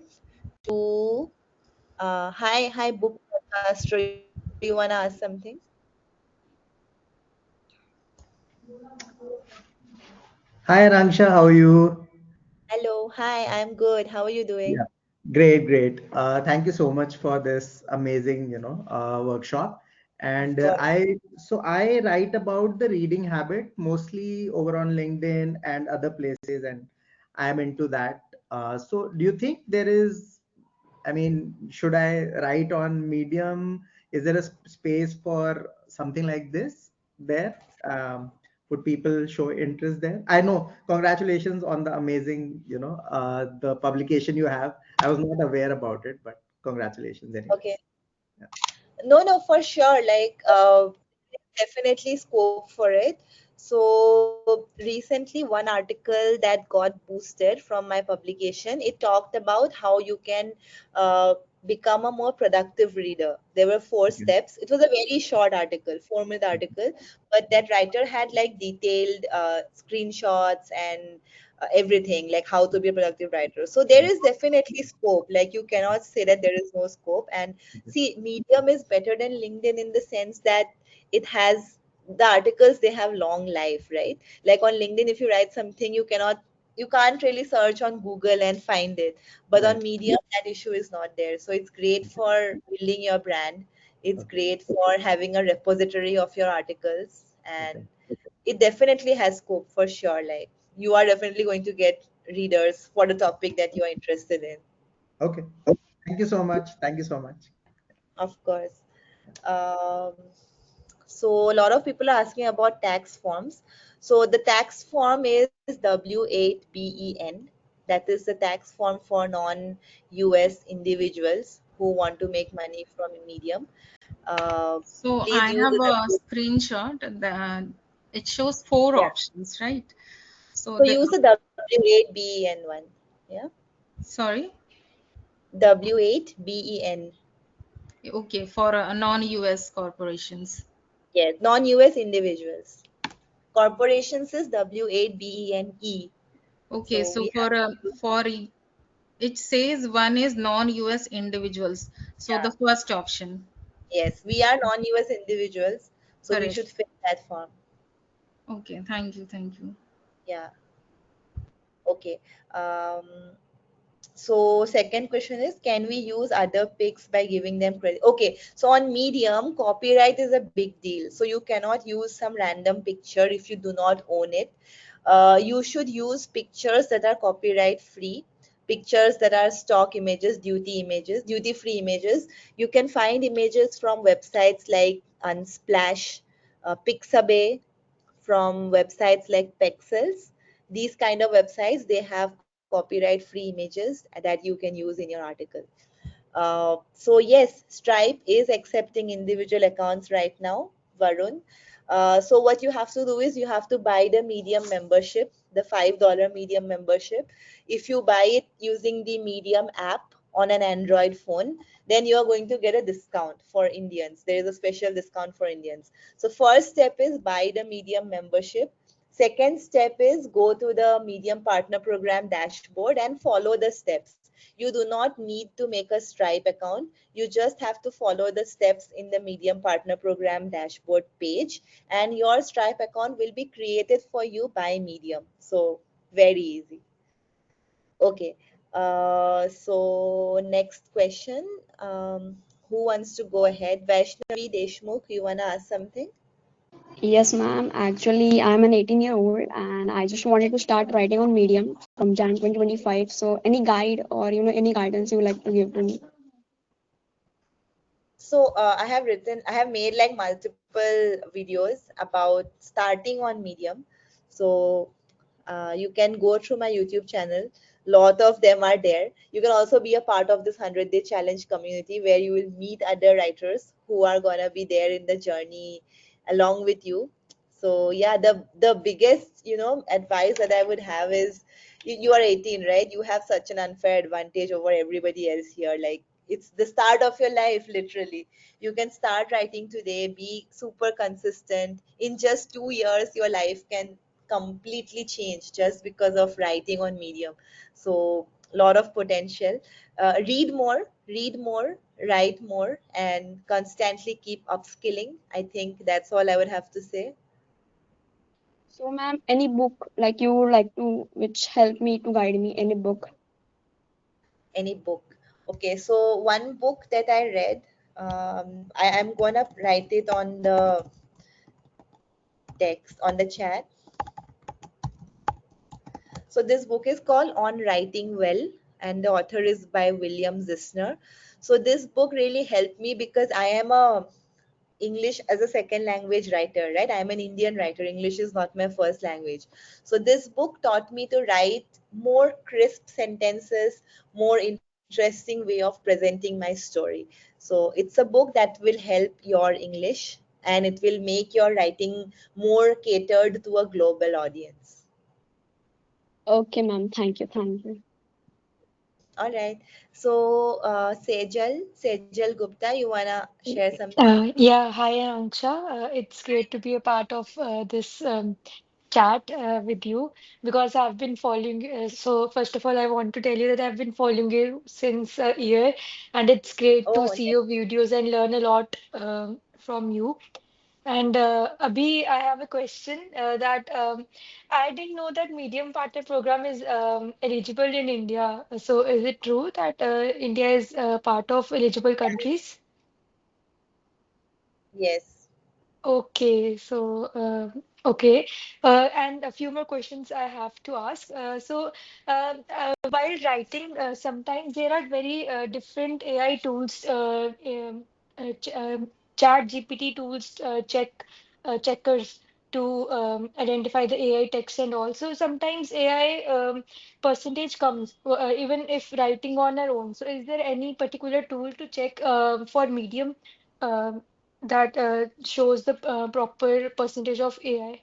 Speaker 1: to hi book podcaster. You wanna ask something?
Speaker 4: Hi Rangsha, how are you?
Speaker 1: Hello, hi, I'm good. How are you
Speaker 4: Yeah,
Speaker 1: doing?
Speaker 4: great, great. Thank you so much for this amazing, workshop.
Speaker 1: Of
Speaker 4: And
Speaker 1: course.
Speaker 4: I write about the reading habit mostly over on LinkedIn and other places, and I'm into that. So do you think there is, I mean, should I write on Medium? Is there a space for something like this there? Would people show interest there? I know. Congratulations on the amazing, the publication you have. I was not aware about it, but congratulations anyway.
Speaker 1: Okay.
Speaker 4: Yeah.
Speaker 1: No, no, for sure. Like, definitely scope for it. So recently, one article that got boosted from my publication, it talked about how you can uh, become a more productive reader. There were four
Speaker 4: Okay.
Speaker 1: steps. It was a very short article, 4-minute article, but that writer had like detailed screenshots and everything, like how to be a productive writer. So there is definitely scope. Like you cannot say that there is no scope. And
Speaker 4: Okay.
Speaker 1: see, Medium is better than LinkedIn in the sense that it has the articles, they have long life, right? Like on LinkedIn, if you write something, you can't really search on Google and find it. But on
Speaker 4: Right.
Speaker 1: Medium, that issue is not there. So it's great for building your brand. It's
Speaker 4: Okay.
Speaker 1: great for having a repository of your articles,
Speaker 4: Okay.
Speaker 1: and it definitely has scope for sure. Like you are definitely going to get readers for the topic that you are interested in.
Speaker 4: Okay. Thank you so much. Thank you so much.
Speaker 1: Of course. Um, so a lot of people are asking about tax forms. So the tax form is W8BEN. That is the tax form for non-US individuals who want to make money from Medium.
Speaker 2: So
Speaker 1: Please
Speaker 2: I
Speaker 1: use
Speaker 2: have
Speaker 1: the
Speaker 2: a
Speaker 1: W.
Speaker 2: screenshot that it shows four
Speaker 1: Yeah.
Speaker 2: options, right? So
Speaker 1: So
Speaker 2: the
Speaker 1: use the W8BEN one. Yeah.
Speaker 2: sorry,
Speaker 1: W8BEN.
Speaker 2: okay, for non-US corporations.
Speaker 1: Yes. Non-US individuals. Corporations is W8BENE.
Speaker 2: Okay,
Speaker 1: So
Speaker 2: so
Speaker 1: we
Speaker 2: for
Speaker 1: have to use.
Speaker 2: for It says one is non-US individuals. So the
Speaker 1: Yeah.
Speaker 2: first option.
Speaker 1: Yes, we are non-US individuals, so we
Speaker 2: Correct.
Speaker 1: should fill that form.
Speaker 2: Okay, thank you, thank you.
Speaker 1: Yeah. Okay. So second question is, can we use other pics by giving them credit? Okay, so on Medium, copyright is a big deal. So you cannot use some random picture if you do not own it. You should use pictures that are copyright free, pictures that are stock images, duty free images. You can find images from websites like Unsplash, Pixabay, from websites like Pexels. These kind of websites, they have copyright free images that you can use in your article. So yes, Stripe is accepting individual accounts right now, Varun. So what you have to do is you have to buy the Medium membership, the $5 Medium membership. If you buy it using the Medium app on an Android phone, then you are going to get a discount for Indians. There is a special discount for Indians. So first step is buy the Medium membership. Second step is go to the Medium Partner Program dashboard and follow the steps. You do not need to make a Stripe account. You just have to follow the steps in the Medium Partner Program dashboard page, and your Stripe account will be created for you by Medium. So, very easy. Okay. So next question. Who wants to go ahead? Vaishnavi Deshmukh, you wanna ask something?
Speaker 5: Yes, ma'am. Actually, I'm an 18-year-old and I just wanted to start writing on Medium from Jan 2025. So, any guide or any guidance you would like to give to me?
Speaker 1: So I have made like multiple videos about starting on Medium. So you can go through my YouTube channel. Lot of them are there. You can also be a part of this 100-day challenge community where you will meet other writers who are gonna be there in the journey along with you. So yeah, the biggest advice that I would have is you are 18, right? You have such an unfair advantage over everybody else here. Like it's the start of your life, literally. You can start writing today, be super consistent. In just 2 years, your life can completely change just because of writing on Medium. So, lot of potential. Read more, write more, and constantly keep upskilling. I think that's all I would have to say.
Speaker 5: So, ma'am, any book like you would like to, which help me to guide me, any book?
Speaker 1: Any book. Okay, so one book that I read, I'm gonna write it on the text, on the chat. So this book is called On Writing Well, and the author is by William Zissner. So this book really helped me because I am a English as a second language writer, right? I'm an Indian writer. English is not my first language. So this book taught me to write more crisp sentences, more interesting way of presenting my story. So it's a book that will help your English, and it will make your writing more catered to a global audience.
Speaker 5: Okay, ma'am. Thank you. Thank you.
Speaker 1: All right. So Sejal Gupta, you wanna share something?
Speaker 6: Yeah, hi Anksha. It's great to be a part of this chat with you because I've been following. So, first of all, I want to tell you that I've been following you since a year, and it's great to
Speaker 1: Oh,
Speaker 6: see your videos and learn a lot from you. And Abhi, I have a question that I didn't know that Medium Partner Program is eligible in India. So, is it true that India is part of eligible countries?
Speaker 1: yes.
Speaker 6: Okay, so okay, and a few more questions I have to ask. While writing, sometimes there are very different AI tools, ch Chat GPT tools, checkers to identify the AI text, and also sometimes AI percentage comes even if writing on our own. So, is there any particular tool to check for medium? um that shows the proper percentage of AI.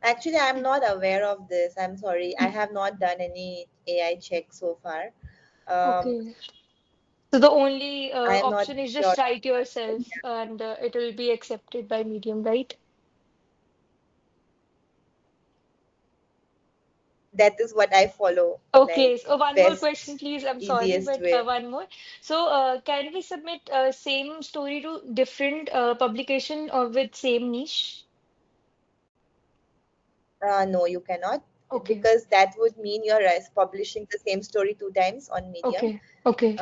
Speaker 1: Actually, I'm not aware of this. I'm sorry. I have not done any AI check so far. Um,
Speaker 6: Okay. So the only
Speaker 1: I am not
Speaker 6: option is
Speaker 1: sure.
Speaker 6: just write yourself and it will be accepted by Medium, right?
Speaker 1: that is what I follow,
Speaker 6: Okay,
Speaker 1: like
Speaker 6: so one more question,
Speaker 1: best,
Speaker 6: please. I'm sorry,
Speaker 1: easiest
Speaker 6: but
Speaker 1: way.
Speaker 6: one more. So, can we submit same story to different publication or with same niche?
Speaker 1: No, you cannot,
Speaker 6: Okay,
Speaker 1: because that would mean you're publishing the same story two times on Medium.
Speaker 6: okay, okay,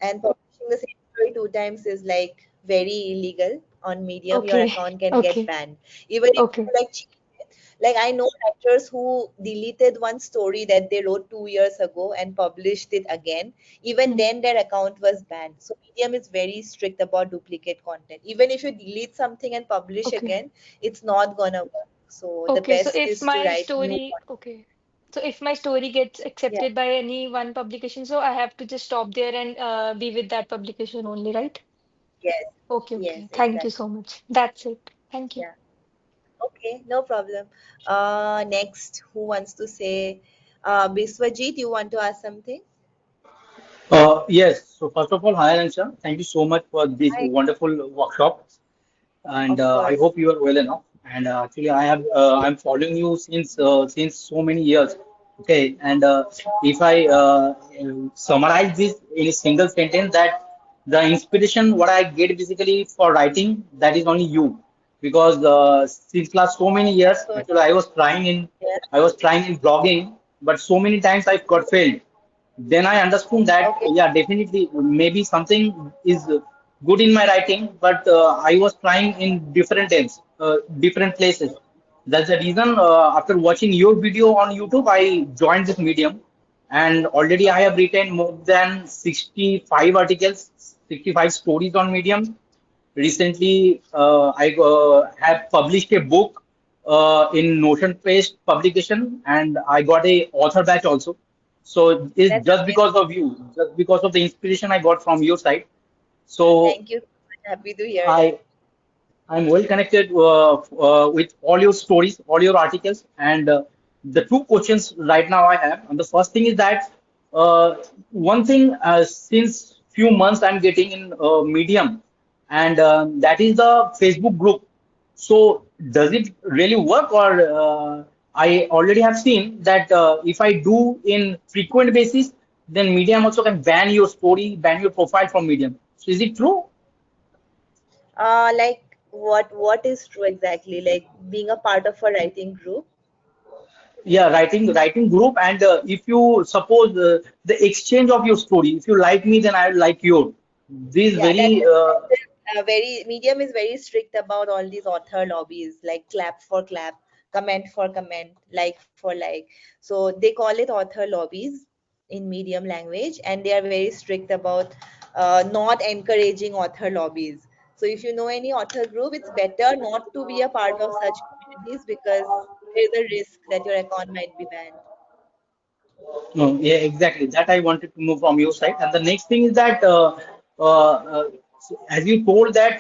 Speaker 1: And publishing the same story two times is like very illegal on Medium. Your
Speaker 6: okay,
Speaker 1: account can get
Speaker 6: okay,
Speaker 1: banned. Even if
Speaker 6: okay.
Speaker 1: you like cheat it. Like I know writers who deleted one story that they wrote 2 years ago and published it again. Even
Speaker 6: Hmm.
Speaker 1: then, their account was banned. So Medium is very strict about duplicate content. Even if you delete something and publish
Speaker 6: Okay,
Speaker 1: again, it's not gonna work. So the
Speaker 6: okay. So
Speaker 1: best
Speaker 6: if
Speaker 1: is to
Speaker 6: my
Speaker 1: write new
Speaker 6: story,
Speaker 1: content.
Speaker 6: okay. So if my story gets
Speaker 1: Yeah.
Speaker 6: accepted by any one publication, so I have to just stop there and be with that publication only, right?
Speaker 1: Yes.
Speaker 6: Okay,
Speaker 1: Yes.
Speaker 6: okay. Thank you
Speaker 1: Exactly.
Speaker 6: so much. That's it. Thank you.
Speaker 1: Yeah. Okay, no problem. Next, who wants to say? Biswajit, you want to ask something?
Speaker 7: Yes. So first of all, hi Ansha. Thank you so much for this
Speaker 1: Hi.
Speaker 7: wonderful workshop, and
Speaker 1: Of
Speaker 7: I
Speaker 1: course.
Speaker 7: hope you are well enough. And actually, I'm following you since so many years. Okay, and if I summarize this in a single sentence, that the inspiration what I get basically for writing, that is only you, because since last so many years,
Speaker 1: So,
Speaker 7: actually
Speaker 1: yeah.
Speaker 7: I was trying in blogging, but so many times I got failed. Then I understood that,
Speaker 1: Okay.
Speaker 7: yeah, definitely, maybe something is good in my writing, but I was trying in different ends, different places. That's the reason, after watching your video on YouTube, I joined this medium, and already I have written more than 65 articles, 65 stories on Medium. Recently, I have published a book in Notion based publication, and I got a author batch also. So it's
Speaker 1: That's
Speaker 7: just because
Speaker 1: amazing.
Speaker 7: of you, just because of the inspiration I got from your side. So
Speaker 1: Thank you so much. Happy to hear that.
Speaker 7: I I'm well connected with all your stories, all your articles, and the two questions right now I have. And the first thing is that uh, one thing since few months I'm getting in Medium, and that is the Facebook group. So does it really work, or I already have seen that if I do in frequent basis, then Medium also can ban your story, ban your profile from Medium. So is it true?
Speaker 1: Like what is true exactly? Like being a part of a writing group.
Speaker 7: Yeah, writing group, and if you suppose the exchange of your story, if you like me, then I like you. This
Speaker 1: Yeah, that
Speaker 7: very
Speaker 1: is very Medium is very strict about all these author lobbies, like clap for clap, comment for comment, like for like. So they call it author lobbies in Medium language, and they are very strict about not encouraging author lobbies. So if you know any author group, it's better not to be a part of such communities because there is a risk that your account might be banned.
Speaker 7: no, yeah, exactly. That I wanted to know from your side. And the next thing is that as you told that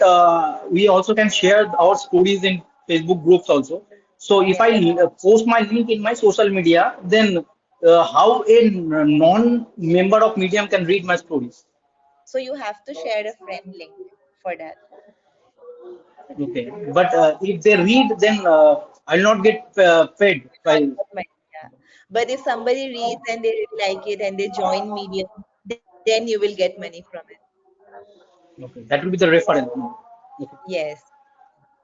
Speaker 7: we also can share our stories in Facebook groups also. So if I
Speaker 1: Yes.
Speaker 7: post my link in my social media, then how a non-member of Medium can read my stories?
Speaker 1: So you have to share a friend link for that.
Speaker 7: Okay, but if they read, then I'll not get paid
Speaker 1: Not
Speaker 7: by.
Speaker 1: that much, yeah. But if somebody reads and they really like it and they join Medium, then you will get money from it.
Speaker 7: Okay, that will be the reference. Okay,
Speaker 1: Yes.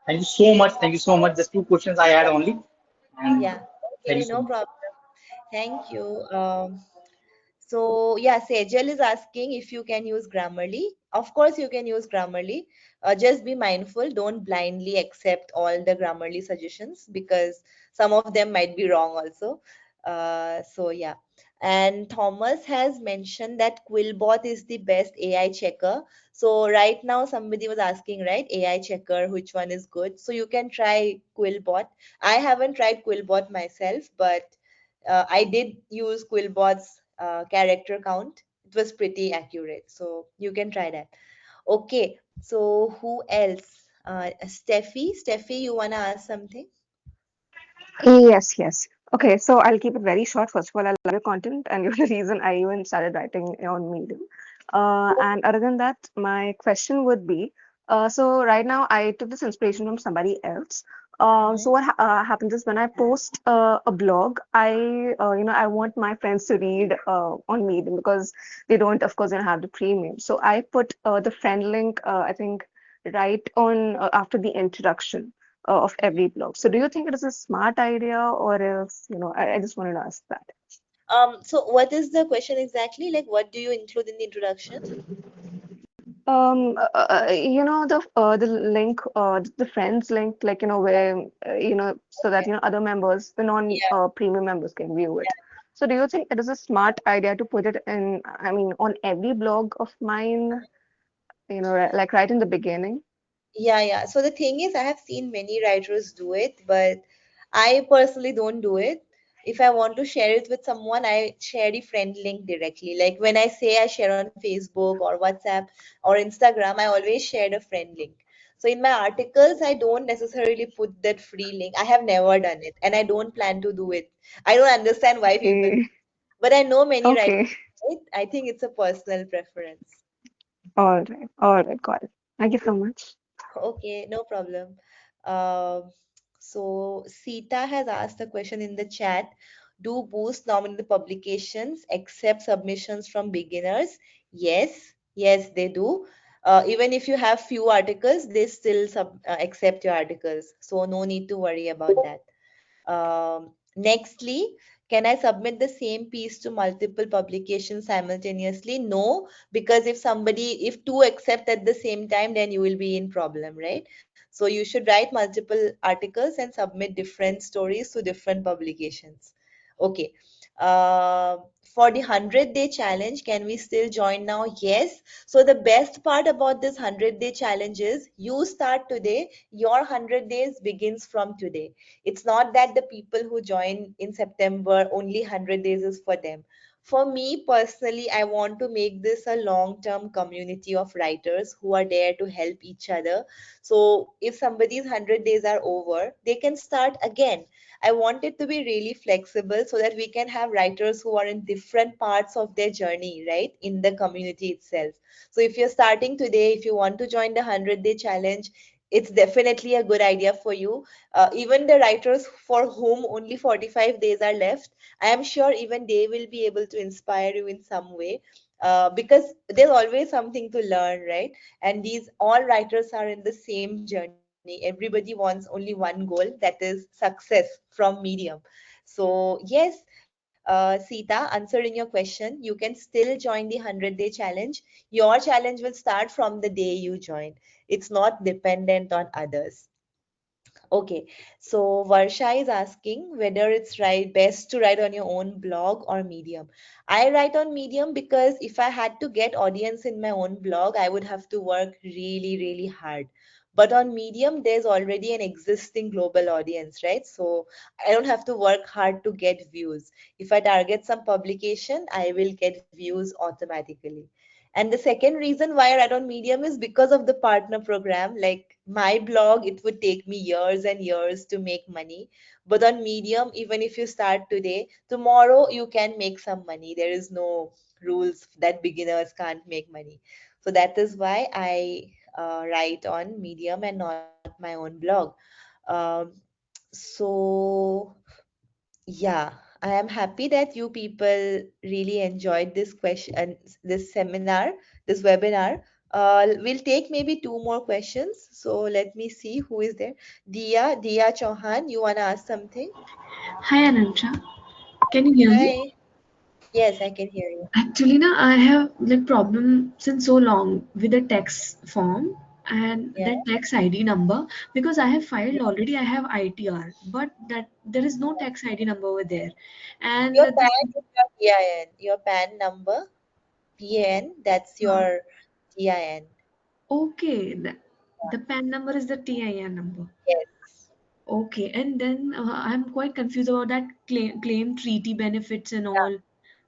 Speaker 7: thank you so much. Thank you so much. Just two questions I had only, and
Speaker 1: Yeah.
Speaker 7: thank you
Speaker 1: Okay,
Speaker 7: so
Speaker 1: no
Speaker 7: much.
Speaker 1: problem. Thank you. So yeah, Sejal is asking if you can use Grammarly. Of course, you can use Grammarly. Just be mindful. Don't blindly accept all the Grammarly suggestions because some of them might be wrong also. So yeah. And Thomas has mentioned that Quillbot is the best AI checker. So right now somebody was asking, right, AI checker, which one is good? So you can try Quillbot. I haven't tried Quillbot myself, but I did use Quillbot's character count. It was pretty accurate. So you can try that. Okay. So who else? Steffi, you wanna ask something?
Speaker 8: Yes, yes. Okay, so I'll keep it very short. First of all, I love your content, and you're the reason I even started writing on Medium. And other than that, my question would be, so right now I took this inspiration from somebody else. So what happens is when I post a blog, I want my friends to read on Medium because they don't, of course, have the premium. So I put the friend link, I think, right on after the introduction of every blog. So do you think it is a smart idea, or else, I just wanted to ask that.
Speaker 1: So what is the question exactly? Like, what do you include in the introduction?
Speaker 8: The link, the friends link, like where so that other members, the non
Speaker 1: Yeah,
Speaker 8: premium members can view it. So do you think it is a smart idea to put it in, I mean, on every blog of mine, like right in the beginning?
Speaker 1: yeah. So the thing is, I have seen many writers do it, but I personally don't do it. If I want to share it with someone, I share the friend link directly. Like when I say I share on Facebook or WhatsApp or Instagram, I always share the friend link. So in my articles, I don't necessarily put that free link. I have never done it, and I don't plan to do it. I don't understand why people,
Speaker 8: Okay,
Speaker 1: but I know many writers.
Speaker 8: okay,
Speaker 1: Do it. I think it's a personal preference.
Speaker 8: all right, got it. Thank you so much.
Speaker 1: Okay, no problem. Um, so Sita has asked a question in the chat. Do Boost nominate publications accept submissions from beginners? Yes, they do. Even if you have few articles, they still accept your articles. So no need to worry about that. Nextly, can I submit the same piece to multiple publications simultaneously? No, because if two accept at the same time, then you will be in problem, right? So you should write multiple articles and submit different stories to different publications. Okay. For the 100-day challenge, can we still join now? Yes. So the best part about this 100-day challenge is you start today, your 100 days begins from today. It's not that the people who join in September only 100 days is for them. For me personally, I want to make this a long term community of writers who are there to help each other. So if somebody's 100 days are over, they can start again. I want it to be really flexible so that we can have writers who are in different parts of their journey, right, in the community itself. So if you're starting today, if you want to join the 100-day challenge, it's definitely a good idea for you. Even the writers for whom only 45 days are left, I am sure even they will be able to inspire you in some way, because there's always something to learn, right? And these all writers are in the same journey. Everybody wants only one goal, that is success from Medium. So yes, Sita, answering your question, you can still join the 100-day challenge. Your challenge will start from the day you join. It's not dependent on others. Okay, so Varsha is asking whether it's best to write on your own blog or Medium. I write on Medium because if I had to get audience in my own blog, I would have to work really, really hard. But on Medium, there's already an existing global audience, right? So I don't have to work hard to get views. If I target some publication, I will get views automatically. And the second reason why I write on Medium is because of the partner program. Like my blog, it would take me years and years to make money. But on Medium, even if you start today, tomorrow you can make some money. There is no rules that beginners can't make money. So that is why I write on Medium and not my own blog. Um, so yeah, I am happy that you people really enjoyed this question, this seminar, this webinar. We'll take maybe two more questions. So let me see who is there. Dia Chauhan, you wanna ask something?
Speaker 9: Hi Ananta, can you hear me?
Speaker 1: Hi. Yes, I can hear you.
Speaker 9: Actually, na, I have like problem since so long with the text form and
Speaker 1: Yeah.
Speaker 9: that tax ID number because I have filed already. I have ITR, but that there is no tax ID number over there, and
Speaker 1: Your
Speaker 9: the
Speaker 1: PAN is your TIN. Your PAN number, PN, that's your TIN.
Speaker 9: okay, the PAN number is the TIN number.
Speaker 1: Yes.
Speaker 9: Okay, and then I'm quite confused about that claim treaty benefits and all.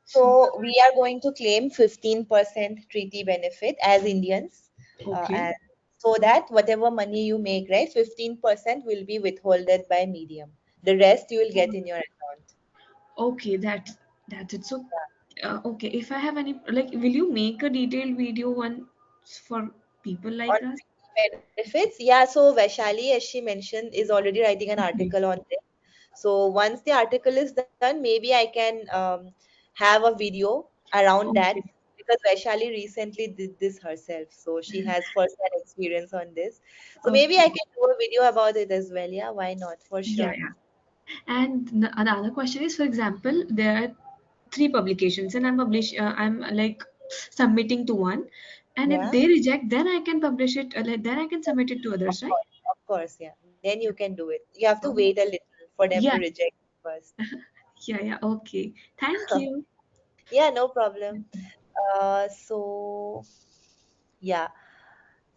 Speaker 9: So
Speaker 1: So we are going to claim 15% treaty benefit as Indians,
Speaker 9: okay.
Speaker 1: and so that whatever money you make, right, 15% will be withholded by Medium. The rest you will get in your account.
Speaker 9: Okay, that's it. So, okay, if I have any like, will you make a detailed video one for people
Speaker 1: On
Speaker 9: like us?
Speaker 1: Benefits, yeah. So Vaishali, as she mentioned, is already writing an
Speaker 9: Okay.
Speaker 1: article on this. So once the article is done, maybe I can have a video around that,
Speaker 9: Okay.
Speaker 1: because Vaishali recently did this herself. So she has first-hand experience on this. So maybe I
Speaker 9: Okay.
Speaker 1: can do a video about it as well. Yeah, why not? For
Speaker 9: Yeah,
Speaker 1: sure.
Speaker 9: yeah. And another question is, for example, there are three publications, and I'm like submitting to one, and if
Speaker 1: Yeah,
Speaker 9: they reject, then I can publish it. Then I can submit it to
Speaker 1: of
Speaker 9: others, right?
Speaker 1: course, of course. Yeah. Then you can do it. You have to
Speaker 9: Oh,
Speaker 1: wait a little for them to
Speaker 9: yeah,
Speaker 1: reject first.
Speaker 9: yeah, yeah. Okay. Thank you.
Speaker 1: Yeah, no problem. So yeah.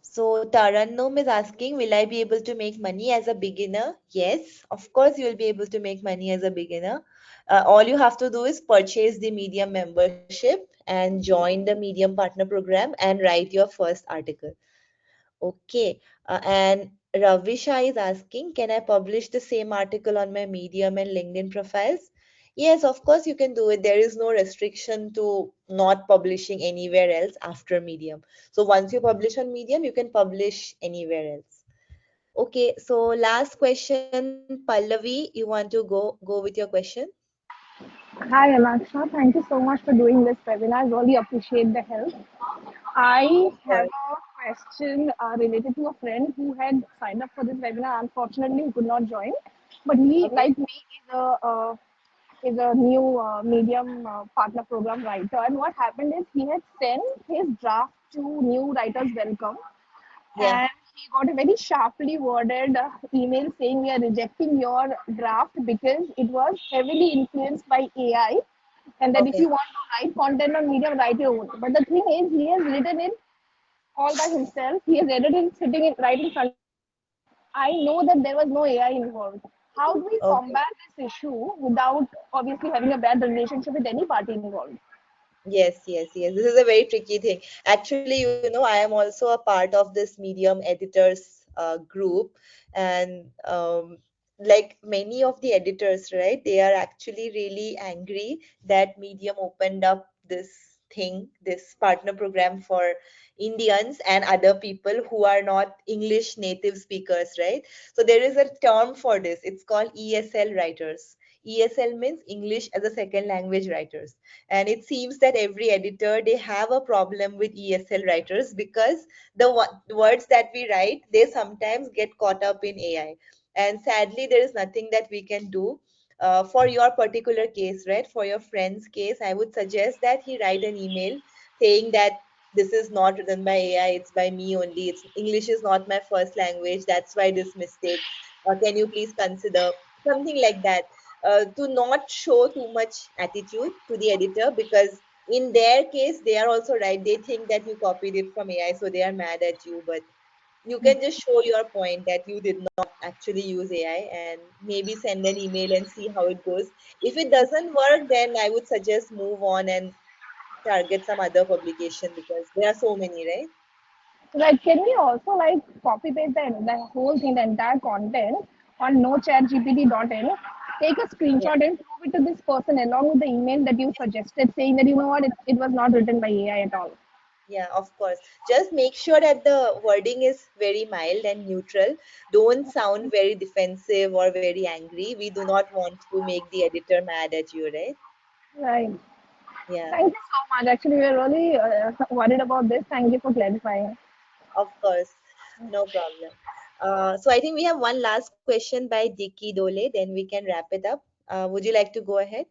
Speaker 1: So Tarannum is asking, will I be able to make money as a beginner? Yes, of course you will be able to make money as a beginner. All you have to do is purchase the Medium membership and join the Medium Partner Program and write your first article. Okay. And Ravisha is asking, can I publish the same article on my Medium and LinkedIn profiles? Yes, of course you can do it. There is no restriction to not publishing anywhere else after Medium. So once you publish on Medium, you can publish anywhere else. Okay, so last question, Pallavi, you want to go with your question?
Speaker 10: Hi, Alexa. Thank you so much for doing this webinar. I really appreciate the help. I
Speaker 1: Of
Speaker 10: have
Speaker 1: course.
Speaker 10: a question related to a friend who had signed up for this webinar. Unfortunately, he could not join, but he,
Speaker 1: Okay.
Speaker 10: like me, is a new Medium partner program writer. And what happened is he had sent his draft to New Writers Welcome,
Speaker 1: Yeah.
Speaker 10: and he got a very sharply worded email saying we are rejecting your draft because it was heavily influenced by AI, and that if
Speaker 1: Okay.
Speaker 10: you want to write content on Medium, write your own. But the thing is, he has written it all by himself. He has edited it sitting in, right in front. I know that there was no AI involved. How do we
Speaker 1: Okay.
Speaker 10: combat this issue without obviously having a bad relationship with any party involved?
Speaker 1: Yes, yes, yes. This is a very tricky thing. Actually, I am also a part of this Medium editors group, and like many of the editors, right? They are actually really angry that Medium opened up this thing, this partner program for Indians and other people who are not English native speakers, right? So there is a term for this. It's called ESL writers. ESL means English as a second language writers, and it seems that every editor, they have a problem with ESL writers because the words that we write, they sometimes get caught up in AI, and sadly there is nothing that we can do. For your particular case, right, for your friend's case, I would suggest that he write an email saying that this is not written by AI, it's by me only. It's English is not my first language, that's why this mistake. Can you please consider something like that, to not show too much attitude to the editor, because in their case they are also right. They think that you copied it from AI, so they are mad at you. But you can just show your point that you did not actually use AI, and maybe send an email and see how it goes. If it doesn't work, then I would suggest move on and target some other publication, because there are so many, right?
Speaker 10: Like, can we also like copy paste the whole thing, the entire content on nochatgpt.in, take a
Speaker 1: Yeah.
Speaker 10: screenshot and prove it to this person along with the email that you suggested, saying that you know what, it was not written by AI at all.
Speaker 1: Yeah, of course. Just make sure that the wording is very mild and neutral. Don't sound very defensive or very angry. We do not want to make the editor mad at you, right?
Speaker 10: Right.
Speaker 1: Yeah,
Speaker 10: Thank you so much. Actually, we are really worried about this. Thank you for clarifying.
Speaker 1: of course. No problem. So I think we have one last question by Dicky Dole, then we can wrap it up. Would you like to go ahead?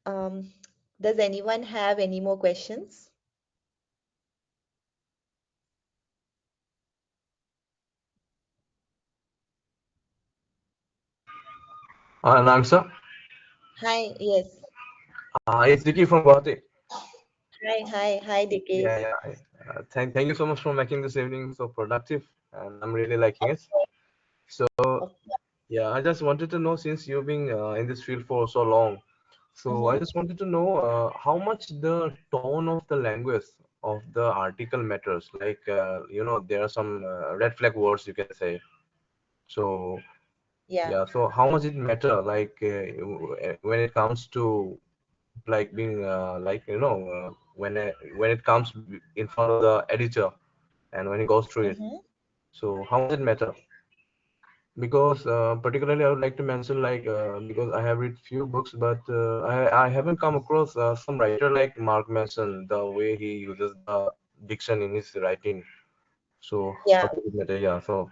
Speaker 1: Um, does anyone have any more questions?
Speaker 11: Nansa,
Speaker 1: Hi, yes.
Speaker 11: it's Dicky from Guwahati.
Speaker 1: Hi, Dicky.
Speaker 11: Yeah, yeah. Thank you so much for making this evening so productive, and I'm really liking it. So,
Speaker 1: Of
Speaker 11: yeah, I just wanted to know, since you've been in this field for so long, so I
Speaker 1: Mhm.
Speaker 11: just wanted to know how much the tone of the language of the article matters. Like, there are some red flag words, you can say. So,
Speaker 1: Yeah.
Speaker 11: Yeah. So how much it matter, like when it comes to like being when it comes in front of the editor and when it goes through it.
Speaker 1: Mm-hmm.
Speaker 11: So how much it matter? Because particularly I would like to mention like because I have read few books, but I haven't come across some writer like Mark Manson, the way he uses the diction in his writing. So how
Speaker 1: Yeah.
Speaker 11: does it matter? Yeah. So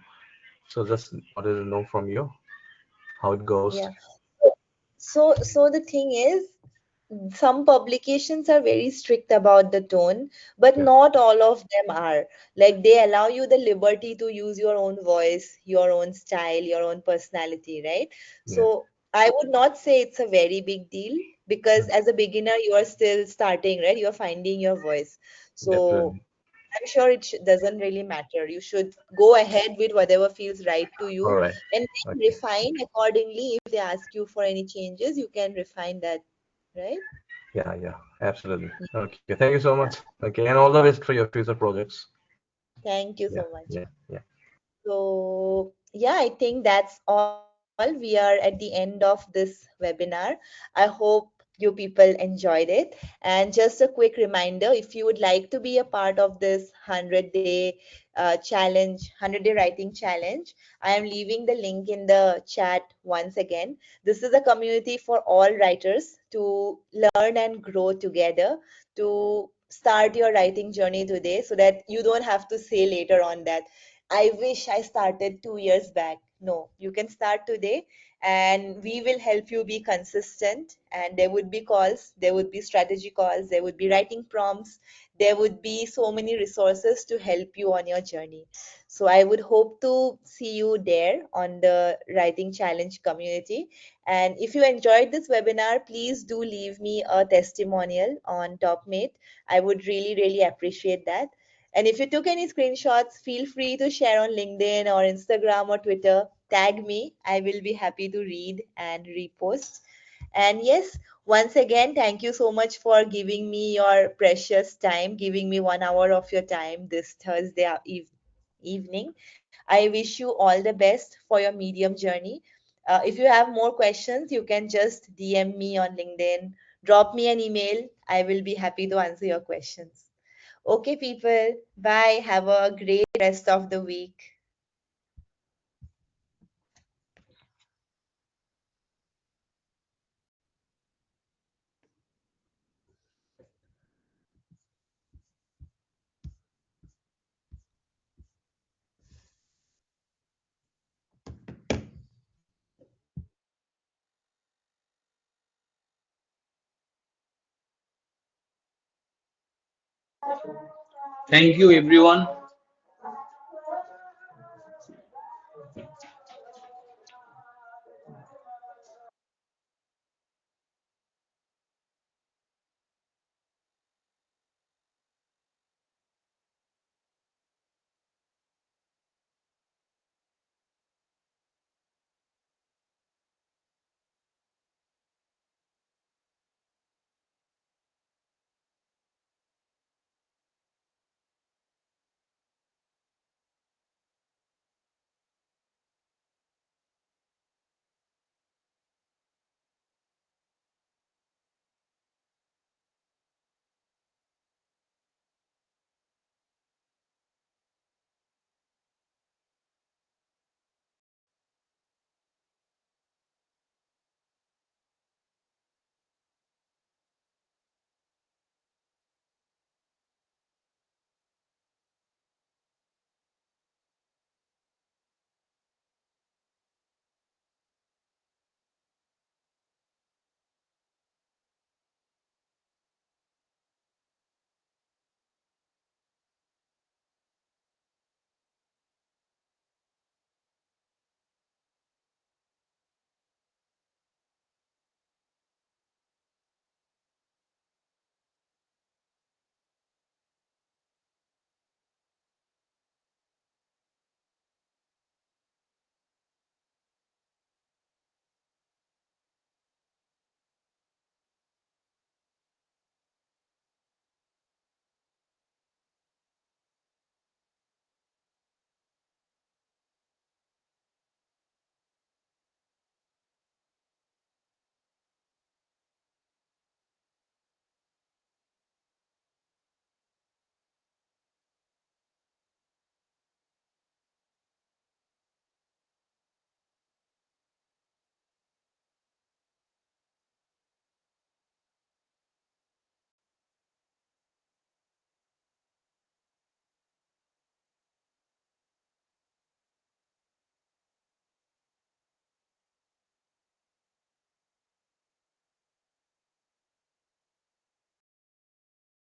Speaker 11: just wanted to know from you how it goes.
Speaker 1: Yeah. So the thing is, some publications are very strict about the tone, but
Speaker 11: Yeah.
Speaker 1: not all of them are. Like they allow you the liberty to use your own voice, your own style, your own personality, right?
Speaker 11: Yeah.
Speaker 1: So I would not say it's a very big deal because as a beginner, you are still starting, right? You're finding your voice. So
Speaker 11: Definitely.
Speaker 1: I'm sure doesn't really matter. You should go ahead with whatever feels right to
Speaker 11: All
Speaker 1: you
Speaker 11: right.
Speaker 1: and then
Speaker 11: Okay.
Speaker 1: refine accordingly. If they ask you for any changes, you can refine that, right?
Speaker 11: Yeah. Yeah. Absolutely. Okay. Thank you so much. Okay. And all the best for your future projects.
Speaker 1: Thank you
Speaker 11: Yeah.
Speaker 1: so much.
Speaker 11: Yeah. Yeah.
Speaker 1: So, yeah, I think that's all. We are at the end of this webinar. I hope you people enjoyed it. And just a quick reminder, if you would like to be a part of this 100-day challenge, 100-day writing challenge, I am leaving the link in the chat once again. This is a community for all writers to learn and grow together, to start your writing journey today so that you don't have to say later on that I wish I started 2 years back. No, you can start today and we will help you be consistent. And there would be calls, there would be strategy calls, there would be writing prompts, there would be so many resources to help you on your journey. So I would hope to see you there on the Writing Challenge community. And if you enjoyed this webinar, please do leave me a testimonial on TopMate. I would really, really appreciate that. And if you took any screenshots, feel free to share on LinkedIn or Instagram or Twitter. Tag me. I will be happy to read and repost. And yes, once again, thank you so much for giving me your precious time, giving me 1 hour of your time this Thursday evening. I wish you all the best for your medium journey. If you have more questions, you can just DM me on LinkedIn, drop me an email. I will be happy to answer your questions. Okay, people. Bye. Have a great rest of the week.
Speaker 7: Thank you, everyone,